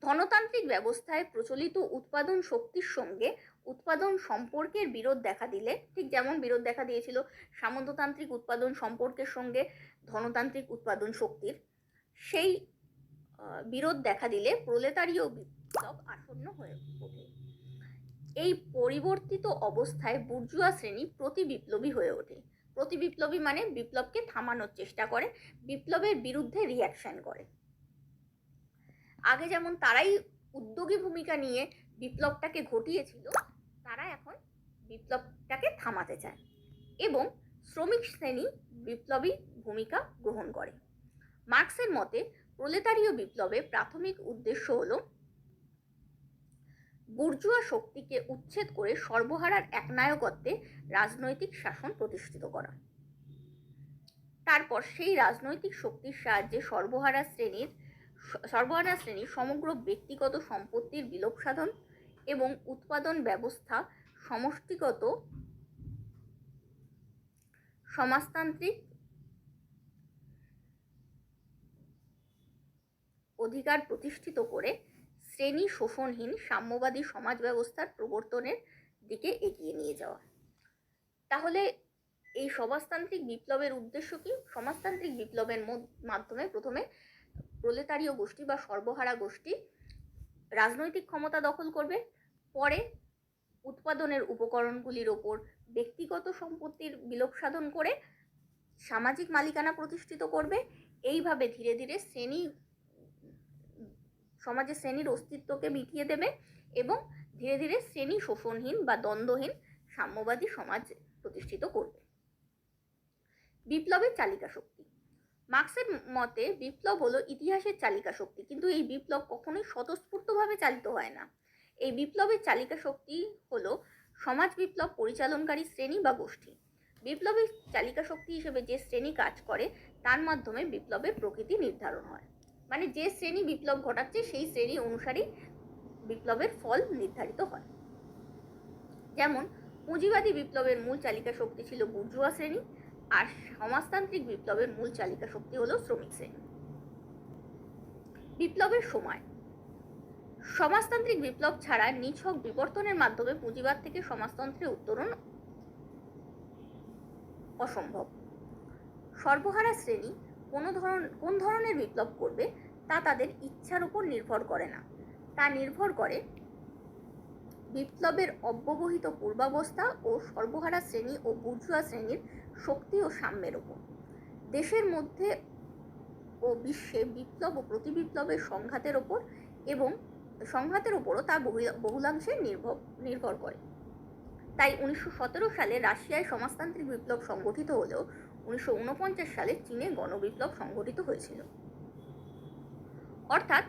ধনতান্ত্রিক ব্যবস্থায় প্রচলিত উৎপাদন শক্তির সঙ্গে উৎপাদন সম্পর্কের বিরোধ দেখা দিলে, ঠিক যেমন বিরোধ দেখা দিয়েছিল সামন্ততান্ত্রিক উৎপাদন সম্পর্কের সঙ্গে ধনতান্ত্রিক উৎপাদন শক্তির, সেই বিরোধ দেখা দিলে প্রলেতারীয় বিপ্লব আসন্ন হয়ে ওঠে। এই পরিবর্তিত অবস্থায় বুর্জুয়া শ্রেণী প্রতি বিপ্লবী হয়ে ওঠে। প্রতি বিপ্লবী মানে বিপ্লবকে থামানোর চেষ্টা করে, বিপ্লবের বিরুদ্ধে রিয়াকশন করে। আগে যেমন তারাই উদ্যোগী ভূমিকা নিয়ে বিপ্লবটাকে ঘটিয়েছিল, তারা এখন বিপ্লবটাকে থামাতে চায় এবং শ্রমিক শ্রেণী বিপ্লবী ভূমিকা গ্রহণ করে। মার্কসের মতে প্রলেতারীয় বিপ্লবের প্রাথমিক উদ্দেশ্য হলো বুর্জুয়া শক্তিকে উচ্ছেদ করে সর্বহারার একনায়কত্বে রাজনৈতিক শাসন প্রতিষ্ঠিত করা। তারপর সেই রাজনৈতিক শক্তির সাহায্যে সর্বহারা শ্রেণীর সমগ্র ব্যক্তিগত সম্পত্তির বিলোপ সাধন এবং উৎপাদন ব্যবস্থা সমষ্টিগত সমাজতান্ত্রিক অধিকার প্রতিষ্ঠিত করে শ্রেণী শোষণহীন সাম্যবাদী সমাজ ব্যবস্থার প্রবর্তনের দিকে এগিয়ে নিয়ে যাওয়া। তাহলে এই সমাজতান্ত্রিক বিপ্লবের উদ্দেশ্য কি? সমাজতান্ত্রিক বিপ্লবের মাধ্যমে প্রথমে প্রলেতারীয় গোষ্ঠী বা সর্বহারা গোষ্ঠী রাজনৈতিক ক্ষমতা দখল করবে, পরে উৎপাদনের উপকরণগুলির ওপর ব্যক্তিগত সম্পত্তির বিলোপ সাধন করে সামাজিক মালিকানা প্রতিষ্ঠিত করবে। এইভাবে ধীরে ধীরে সমাজে শ্রেণীর অস্তিত্বকে মিটিয়ে দেবে এবং ধীরে ধীরে শ্রেণী শোষণহীন বা দ্বন্দ্বহীন সাম্যবাদী সমাজ প্রতিষ্ঠিত করবে। বিপ্লবের চালিকা শক্তি। মার্ক্সের মতে বিপ্লব হলো ইতিহাসের চালিকা শক্তি, কিন্তু এই বিপ্লব কখনোই স্বতঃস্ফূর্তভাবে চালিত হয় না। এই বিপ্লবের চালিকা শক্তি হলো সমাজ বিপ্লব পরিচালনকারী শ্রেণী বা গোষ্ঠী। বিপ্লবের চালিকা শক্তি হিসেবে যে শ্রেণী কাজ করে তার মাধ্যমে বিপ্লবের প্রকৃতি নির্ধারণ হয়। মানে যে শ্রেণী বিপ্লব ঘটাচ্ছে সেই শ্রেণী অনুসারেই বিপ্লবের ফল নির্ধারিত হয়। যেমন পুঁজিবাদী বিপ্লবের মূল চালিকা শক্তি ছিল বুর্জোয়া শ্রেণী, আর সমাজতান্ত্রিক বিপ্লবের মূল চালিকা শক্তি হলো শ্রমিক শ্রেণী। বিপ্লবের সময়। সমাজতান্ত্রিক বিপ্লব ছাড়া নিছক বিবর্তনের মাধ্যমে পুঁজিবাদ থেকে সমাজতন্ত্রে উত্তরণ অসম্ভব। সর্বহারা শ্রেণী কোন ধরনের বিপ্লব করবে তা তাদের ইচ্ছার উপর নির্ভর করে না, তা নির্ভর করে বিপ্লবের অব্যবহিত পূর্বাবস্থা ও সর্বহারা শ্রেণী ও বুর্জোয়া শ্রেণীর শক্তি ও সাম্যের উপর। দেশের মধ্যে ও বিশ্বে বিপ্লব ও প্রতিবিপ্লবের সংঘাতের ওপরও তা বহুলাংশে নির্ভর করে। তাই 1917 সালে রাশিয়ায় সমাজতান্ত্রিক বিপ্লব সংগঠিত হলেও 1949 সালে চীনে গণবিপ্লব সংগঠিত হয়েছিল। অর্থাৎ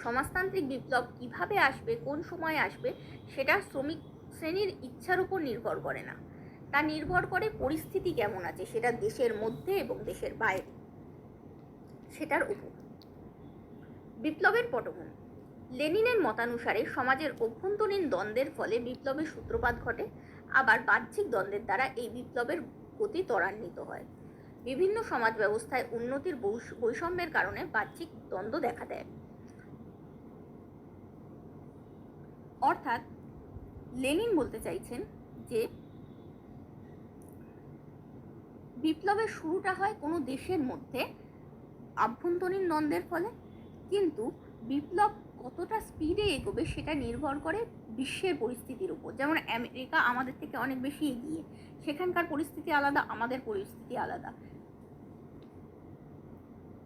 সমাজতান্ত্রিক বিপ্লব কিভাবে আসবে, কোন সময় আসবে, সেটা শ্রমিক শ্রেণীর ইচ্ছার উপর নির্ভর করে না, তা নির্ভর করে পরিস্থিতি কেমন আছে, সেটা দেশের মধ্যে এবং দেশের বাইরে, সেটার উপর। বিপ্লবের পটভূমি। লেনিনের মতানুসারে সমাজের অভ্যন্তরীণ দ্বন্দ্বের ফলে বিপ্লবের সূত্রপাত ঘটে, আবার বাহ্যিক দ্বন্দ্বের দ্বারা এই বিপ্লবের গতি ত্বরান্বিত হয়। বিভিন্ন সমাজ ব্যবস্থায় উন্নতির বৈষম্যের কারণে বাহ্যিক দ্বন্দ্ব দেখা দেয়। অর্থাৎ লেনিন বলতে চাইছেন যে বিপ্লবের শুরুটা হয় কোনো দেশের মধ্যে আভ্যন্তরীণ দ্বন্দ্বের ফলে, কিন্তু বিপ্লব কতটা স্পিডে এগোবে সেটা নির্ভর করে বিশ্বের পরিস্থিতির উপর। যেমন আমেরিকা আমাদের থেকে অনেক বেশি এগিয়ে, সেখানকার পরিস্থিতি আলাদা, আমাদের পরিস্থিতি আলাদা।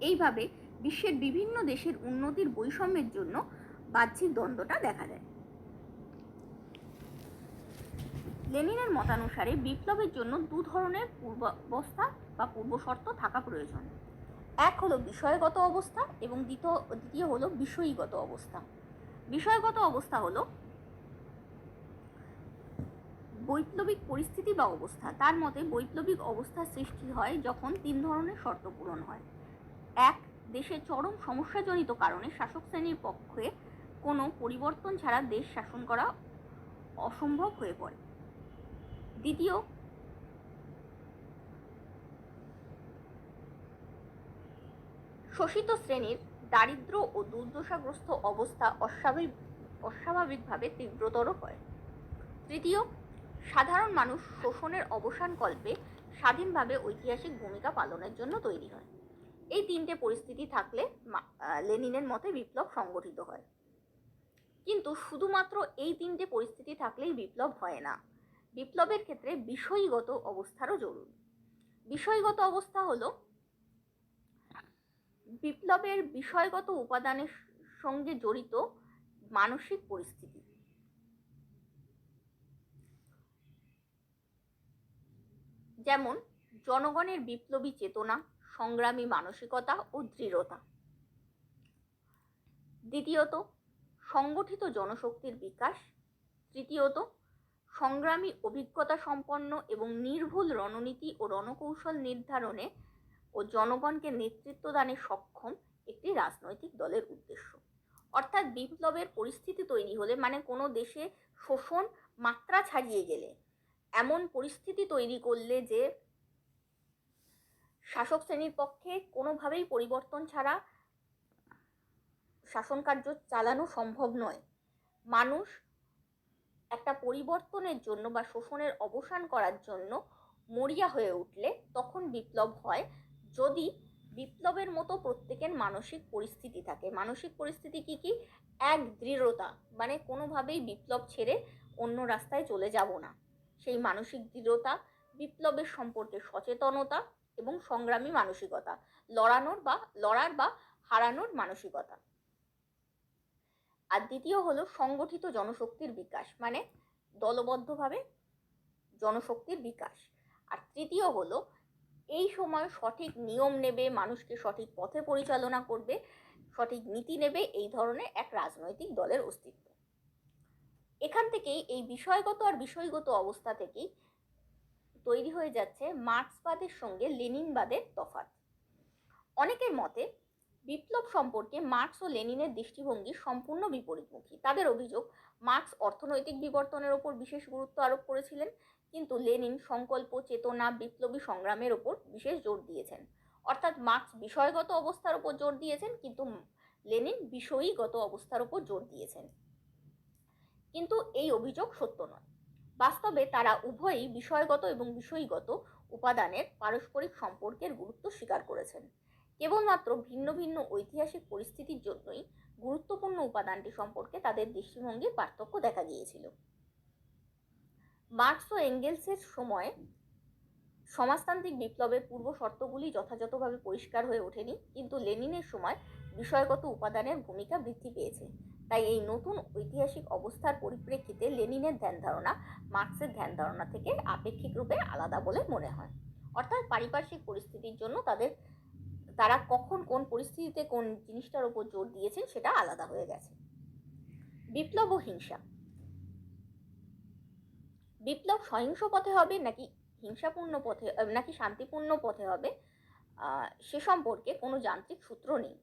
এইভাবে বিশ্বের বিভিন্ন দেশের উন্নতির বৈষম্যের জন্য বাহ্যিক দ্বন্দ্বটা দেখা দেয়। লেনিনের মতানুসারে বিপ্লবের জন্য দু ধরনের পূর্বাবস্থা বা পূর্বশর্ত থাকা প্রয়োজন। এক হলো বিষয়গত অবস্থা এবং দ্বিতীয় হলো বিষয়ীগত অবস্থা। বিষয়গত অবস্থা হলো বৈপ্লবিক পরিস্থিতি বা অবস্থা। তার মতে বৈপ্লবিক অবস্থার সৃষ্টি হয় যখন 3 ধরনের শর্ত পূরণ হয়। 1. দেশে চরম সমস্যাজনিত কারণে শাসক শ্রেণীর পক্ষে কোনো পরিবর্তন ছাড়া দেশ শাসন করা অসম্ভব হয়ে পড়ে। দ্বিতীয়, শোষিত শ্রেণীর দারিদ্র্য ও দুর্দশাগ্রস্ত অবস্থা অস্বাভাবিকভাবে তীব্রতর হয়। তৃতীয়, সাধারণ মানুষ শোষণের অবসান কল্পে স্বাধীনভাবে ঐতিহাসিক ভূমিকা পালনের জন্য তৈরি হয়। এই 3টে পরিস্থিতি থাকলে লেনিনের মতে বিপ্লব সংগঠিত হয়। কিন্তু শুধুমাত্র এই 3টে পরিস্থিতি থাকলেই বিপ্লব হয় না। বিপ্লবের ক্ষেত্রে বিষয়গত অবস্থারও জরুরি। বিষয়গত অবস্থা হলো বিপ্লবের বিষয়গত উপাদানের সঙ্গে জড়িত মানসিক পরিস্থিতি। যেমন জনগণের বিপ্লবী চেতনা, সংগ্রামী মানসিকতা ও দৃঢ়তা। দ্বিতীয়ত, সংগঠিত জনশক্তির বিকাশ। তৃতীয়ত, সংগ্রামী অভিজ্ঞতা সম্পন্ন এবং নির্ভুল রণনীতি ও রণকৌশল নির্ধারণে ও জনগণকে নেতৃত্ব দানে সক্ষম একটি রাজনৈতিক দলের উদ্দেশ্য। অর্থাৎ বিপ্লবের পরিস্থিতি তৈরি হলে, মানে কোনো দেশে শোষণ মাত্রা ছাড়িয়ে গেলে, এমন পরিস্থিতি তৈরি করলে যে শাসক শ্রেণীর পক্ষে কোনোভাবেই পরিবর্তন ছাড়া শাসনকার্য চালানো সম্ভব নয়। মানুষ একটা পরিবর্তনের জন্য বা শোষণের অবসান করার জন্য মরিয়া হয়ে উঠলে তখন বিপ্লব হয়, যদি বিপ্লবের মতো প্রত্যেকের মানসিক পরিস্থিতি থাকে। মানসিক পরিস্থিতি কি কি? এক, দৃঢ়তা, মানে কোনোভাবেই বিপ্লব ছেড়ে অন্য রাস্তায় চলে যাব না, সেই মানসিক দৃঢ়তা, বিপ্লবের সম্পর্কে সচেতনতা এবং সংগ্রামী মানসিকতা, লড়ার বা হারানোর মানসিকতা। আর দ্বিতীয় হলো সংগঠিত জনশক্তির বিকাশ, মানে দলবদ্ধভাবে জনশক্তির বিকাশ। আর তৃতীয় হলো এই সময় সঠিক নিয়ম নেবে, মানুষকে সঠিক পথে পরিচালনা করবে, সঠিক নীতি নেবে, এই ধরনের এক রাজনৈতিক দলের অস্তিত্ব। এখান থেকেই এই বিষয়গত আর বিষয়গত অবস্থা থেকেই তৈরি হয়ে যাচ্ছে মার্ক্সবাদের সঙ্গে লেনিনবাদের তফাৎ। অনেকের মতে বিপ্লব সম্পর্কে মার্ক্স ও লেনিনের দৃষ্টিভঙ্গি সম্পূর্ণ বিপরীতমুখী। তাদের অভিযোগ, মার্ক্স অর্থনৈতিক বিবর্তনের ওপর বিশেষ গুরুত্ব আরোপ করেছিলেন, কিন্তু লেনিন সংকল্প, চেতনা, বিপ্লবী সংগ্রামের ওপর বিশেষ জোর দিয়েছেন। অর্থাৎ মার্ক্স বিষয়গত অবস্থার ওপর জোর দিয়েছেন, কিন্তু লেনিন বিষয়ীগত অবস্থার ওপর জোর দিয়েছেন। কিন্তু এই অভিযোগ সত্য নয়। বাস্তবে তারা উভয়ই বিষয়গত এবং বিষয়ীগত উপাদানের পারস্পরিক সম্পর্কের গুরুত্ব স্বীকার করেছেন। কেবলমাত্র ভিন্ন ভিন্ন ঐতিহাসিক পরিস্থিতির জন্যই গুরুত্বপূর্ণ উপাদানটি সম্পর্কে তাদের দৃষ্টিভঙ্গির পার্থক্য দেখা গিয়েছিল। মার্ক্স ও এঙ্গেলসের সময় সমাজতান্ত্রিক বিপ্লবের পূর্ব শর্তগুলি যথাযথভাবে পরিষ্কার হয়ে ওঠেনি, কিন্তু লেনিনের সময় বিষয়গত উপাদানের ভূমিকা বৃদ্ধি পেয়েছে। তাই এই নতুন ঐতিহাসিক অবস্থার পরিপ্রেক্ষিতে লেনিনের ধ্যান ধারণা মার্ক্সের ধ্যান ধারণা থেকে আপেক্ষিক রূপে আলাদা বলে মনে হয়। অর্থাৎ পারিপার্শ্বিক পরিস্থিতির জন্য তারা কখন কোন পরিস্থিতিতে কোন জিনিসটার উপর জোর দিয়েছেন সেটা আলাদা হয়ে গেছে। বিপ্লব ও হিংসা। বিপ্লব সহিংস পথে হবে নাকি হিংসাপূর্ণ পথে, নাকি শান্তিপূর্ণ পথে হবে, সে সম্পর্কে কোনো যান্ত্রিক সূত্র নেই।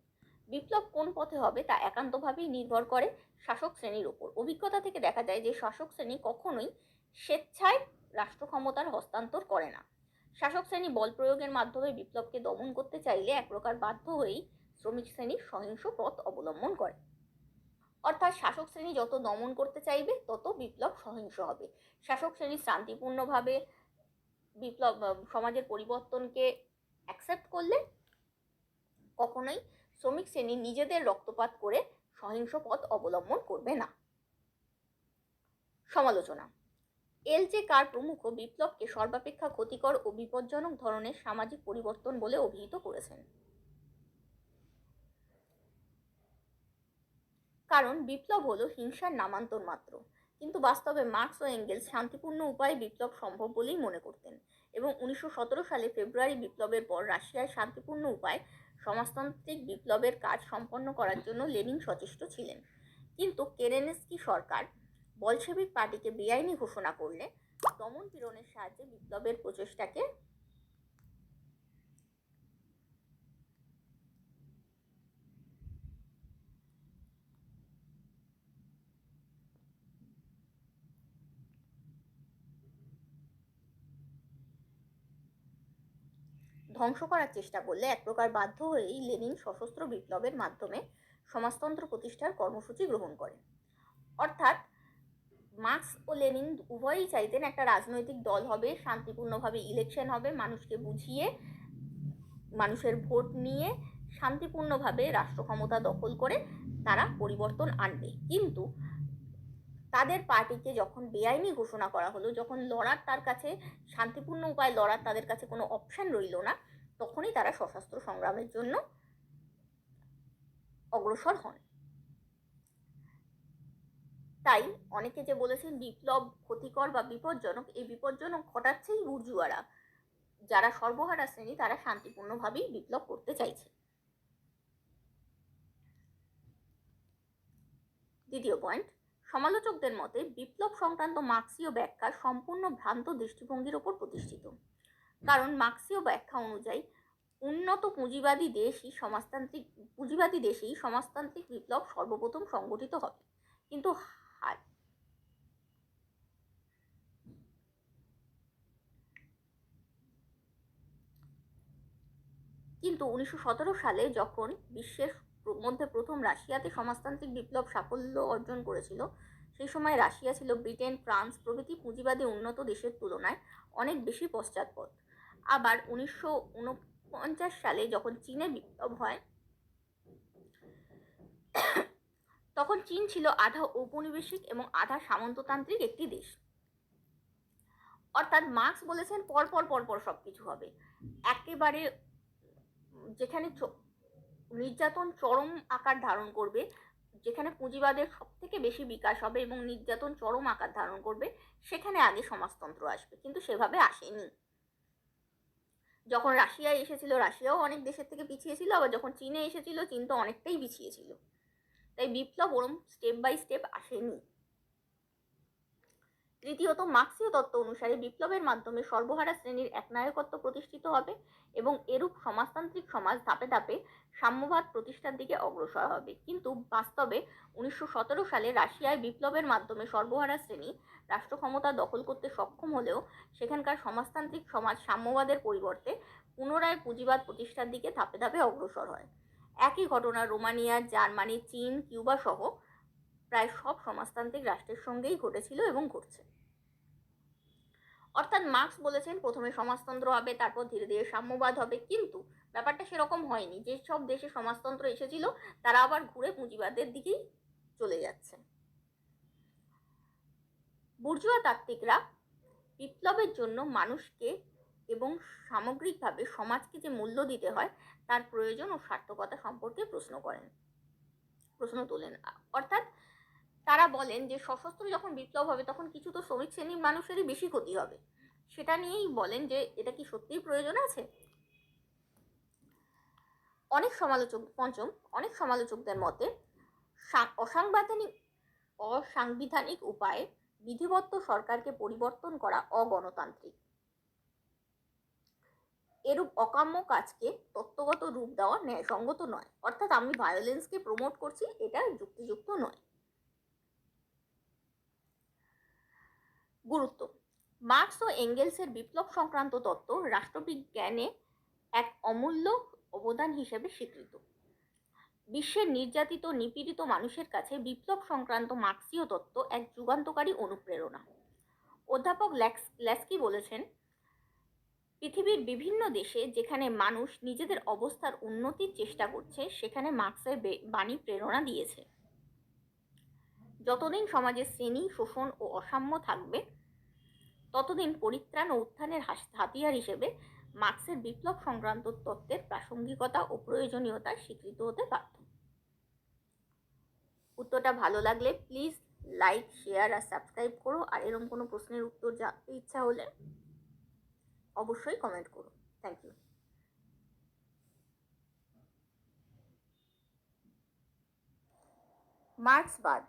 বিপ্লব কোন পথে হবে তা একান্তভাবেই নির্ভর করে শাসক শ্রেণীর উপর। অভিজ্ঞতা থেকে দেখা যায় যে শাসক শ্রেণী কখনোই স্বেচ্ছায় রাষ্ট্র ক্ষমতার হস্তান্তর করে না। শাসক শ্রেণী বল প্রয়োগের মাধ্যমে বিপ্লবকে দমন করতে চাইলে এক প্রকার বাধ্য হয়েই শ্রমিক শ্রেণী সহিংস পথ অবলম্বন করে। অর্থাৎ শাসক শ্রেণী যত দমন করতে চাইবে তত বিপ্লব সহিংস হবে। শাসক শ্রেণী শান্তিপূর্ণভাবে বিপ্লব সমাজের পরিবর্তনকে অ্যাকসেপ্ট করলে কখনোই শ্রমিক শ্রেণী নিজেদের রক্তপাত করে সহিংস পথ অবলম্বন করবে না। সমালোচনা। এলজে কার প্রমুখ বিপ্লবকে সর্বাপেক্ষা ক্ষতিকর ও বিপজ্জনক ধরনের সামাজিক পরিবর্তন বলে অভিহিত করেছেন। কারণ বিপ্লব হলো হিংসার নামান্তর মাত্র। কিন্তু বাস্তবে মার্ক্স ও এঙ্গেলস শান্তিপূর্ণ উপায়ে বিপ্লব সম্ভব বলেই মনে করতেন, এবং 1917 সালে ফেব্রুয়ারি বিপ্লবের পর রাশিয়ায় শান্তিপূর্ণ উপায়ে সমাজতান্ত্রিক বিপ্লবের কাজ সম্পন্ন করার জন্য লেনিন সচেষ্ট ছিলেন। কিন্তু কেরেনস্কি সরকার বলশেভিক পার্টিকে বেআইনি ঘোষণা করলে দমন পীড়নের সাহায্যে বিপ্লবের প্রচেষ্টাকে ধ্বংস করার চেষ্টা করলে এক প্রকার বাধ্য হয়েই লেনিন সশস্ত্র বিপ্লবের মাধ্যমে সমাজতন্ত্র প্রতিষ্ঠার কর্মসূচি গ্রহণ করেন। অর্থাৎ মার্ক্স ও লেনিন উভয়ই চাইতেন একটা রাজনৈতিক দল হবে, শান্তিপূর্ণভাবে ইলেকশন হবে, মানুষকে বুঝিয়ে মানুষের ভোট নিয়ে শান্তিপূর্ণভাবে রাষ্ট্র ক্ষমতা দখল করে তারা পরিবর্তন আনবে। কিন্তু তাদের পার্টিকে যখন বেআইনি ঘোষণা করা হলো, যখন লড়ার তার কাছে শান্তিপূর্ণ উপায় লড়ার তাদের কাছে কোনো অপশন রইল না, তখনই তারা সশস্ত্র সংগ্রামের জন্য অগ্রসর হন। তাই অনেকে যে বলেছেন বিপ্লব ক্ষতিকর বা বিপজ্জনক, এই বিপজ্জনক ঘটাচ্ছেই বুর্জুয়ারা, যারা সর্বহারা শ্রেণী, তারা শান্তিপূর্ণভাবেই বিপ্লব করতে চাইছে। দ্বিতীয় পয়েন্ট, সমালোচকদের মতে বিপ্লব সংক্রান্ত মার্ক্সীয় ব্যাখ্যা সম্পূর্ণ ভ্রান্ত দৃষ্টিভঙ্গির ওপর প্রতিষ্ঠিত। কারণ মার্ক্সীয় ব্যাখ্যা অনুযায়ী উন্নত পুঁজিবাদী দেশেই সমাজতান্ত্রিক বিপ্লব সর্বপ্রথম সংগঠিত হবে। কিন্তু 1917 সালে যখন বিশ্বের মধ্যে প্রথম রাশিয়াতে সমাজতান্ত্রিক বিপ্লব সাফল্য অর্জন করেছিল, সেই সময় রাশিয়া ছিল ব্রিটেন, ফ্রান্স প্রভৃতি পুঁজিবাদী উন্নত দেশের তুলনায় অনেক বেশি পশ্চাৎপদ। আবার 1949 সালে যখন চীনে বিপ্লব হয়, তখন চীন ছিল আধা ঔপনিবেশিক এবং আধা সামন্ততান্ত্রিক একটি দেশ। অর্থাৎ মার্কস বলেছেন পরপর সবকিছু হবে। একেবারে যেখানে নির্যাতন চরম আকার ধারণ করবে, যেখানে পুঁজিবাদের সব থেকে বেশি বিকাশ হবে এবং নির্যাতন চরম আকার ধারণ করবে, সেখানে আগে সমাজতন্ত্র আসবে, কিন্তু সেভাবে আসেনি। যখন রাশিয়ায় এসেছিল, রাশিয়াও অনেক দেশের থেকে পিছিয়ে ছিল, আবার যখন চীনে এসেছিল, চীন তো অনেকটাই পিছিয়ে ছিল। তাই বিপ্লব ওরম স্টেপ বাই স্টেপ আসেনি। তৃতীয়ত, মার্ক্সীয় তত্ত্ব অনুসারে বিপ্লবের মাধ্যমে সর্বহারা শ্রেণীর একনায়কত্ব প্রতিষ্ঠিত হবে এবং এরূপ সমাজতান্ত্রিক সমাজ ধাপে ধাপে সাম্যবাদ প্রতিষ্ঠার দিকে অগ্রসর হবে। কিন্তু বাস্তবে 1917 সালে রাশিয়ায় বিপ্লবের মাধ্যমে সর্বহারা শ্রেণী রাষ্ট্র ক্ষমতা দখল করতে সক্ষম হলেও সেখানকার সমাজতান্ত্রিক সমাজ সাম্যবাদের পরিবর্তে পুনরায় পুঁজিবাদ প্রতিষ্ঠার দিকে ধাপে ধাপে অগ্রসর হয়। একই ঘটনা রোমানিয়া, জার্মানি, চীন, কিউবা সহ প্রায় সব সমাজতান্ত্রিক রাষ্ট্রের সঙ্গেই ঘটেছিল এবং ঘটছে। অর্থাৎ মার্কস বলেছেন প্রথমে সমাজতন্ত্র হবে, তারপর ধীরে ধীরে সাম্যবাদ হবে, কিন্তু ব্যাপারটা সেরকম হয়নি। যেসব দেশে সমাজতন্ত্র এসেছিল তারা আবার ঘুরে পুঁজিবাদের দিকেই চলে যাচ্ছে। বুর্জোয়া তাত্ত্বিকরা বিপ্লবের জন্য মানুষকে এবং সামগ্রিকভাবে সমাজকে যে মূল্য দিতে হয় তার প্রয়োজন ও সার্থকতা সম্পর্কে প্রশ্ন তোলেন। অর্থাৎ তারা বলেন যে সশস্ত্র যখন বিপ্লব হবে তখন কিছু তো শ্রমিক শ্রেণীর মানুষেরই বেশি ক্ষতি হবে, সেটা নিয়েই বলেন যে এটা কি সত্যিই প্রয়োজন আছে। অনেক সমালোচকদের মতে অসাংবিধানিক উপায়ে বিধিবদ্ধ সরকারকে পরিবর্তন করা অগণতান্ত্রিক। এরূপ অকাম্য কাজকে তত্ত্বগত রূপ দেওয়া ন্যায়সঙ্গত নয়। অর্থাৎ আমি ভায়োলেন্সকে প্রমোট করছি, এটা যুক্তিযুক্ত নয়। গুরুত্ব: মার্কস ও এঙ্গেলসের বিপ্লব সংক্রান্ত তত্ত্ব রাষ্ট্রবিজ্ঞানে এক অমূল্য অবদান হিসেবে স্বীকৃত। বিশ্বের নির্যাতিত নিপীড়িত মানুষের কাছে বিপ্লব সংক্রান্ত মার্ক্সীয় তত্ত্ব এক যুগান্তকারী অনুপ্রেরণা। অধ্যাপক ল্যাস্কি বলেছেন, পৃথিবীর বিভিন্ন দেশে যেখানে মানুষ নিজেদের অবস্থার উন্নতির চেষ্টা করছে সেখানে মার্ক্সের বাণী প্রেরণা দিয়েছে। যতদিন সমাজে শ্রেণী, শোষণ ও অসাম্য থাকবে ততদিন পরিত্রাণ ও উত্থানের হাতিয়ার হিসেবে মার্ক্সের বিপ্লব সংক্রান্ত তত্ত্বের প্রাসঙ্গিকতা ও প্রয়োজনীয়তা স্বীকৃত হতে বাধ্য। উত্তরটা ভালো লাগলে প্লিজ লাইক, শেয়ার আর সাবস্ক্রাইব করো। আর এরকম কোনো প্রশ্নের উত্তর জানতে ইচ্ছা হলে অবশ্যই কমেন্ট করো। Thank you. মার্ক্সবাদ।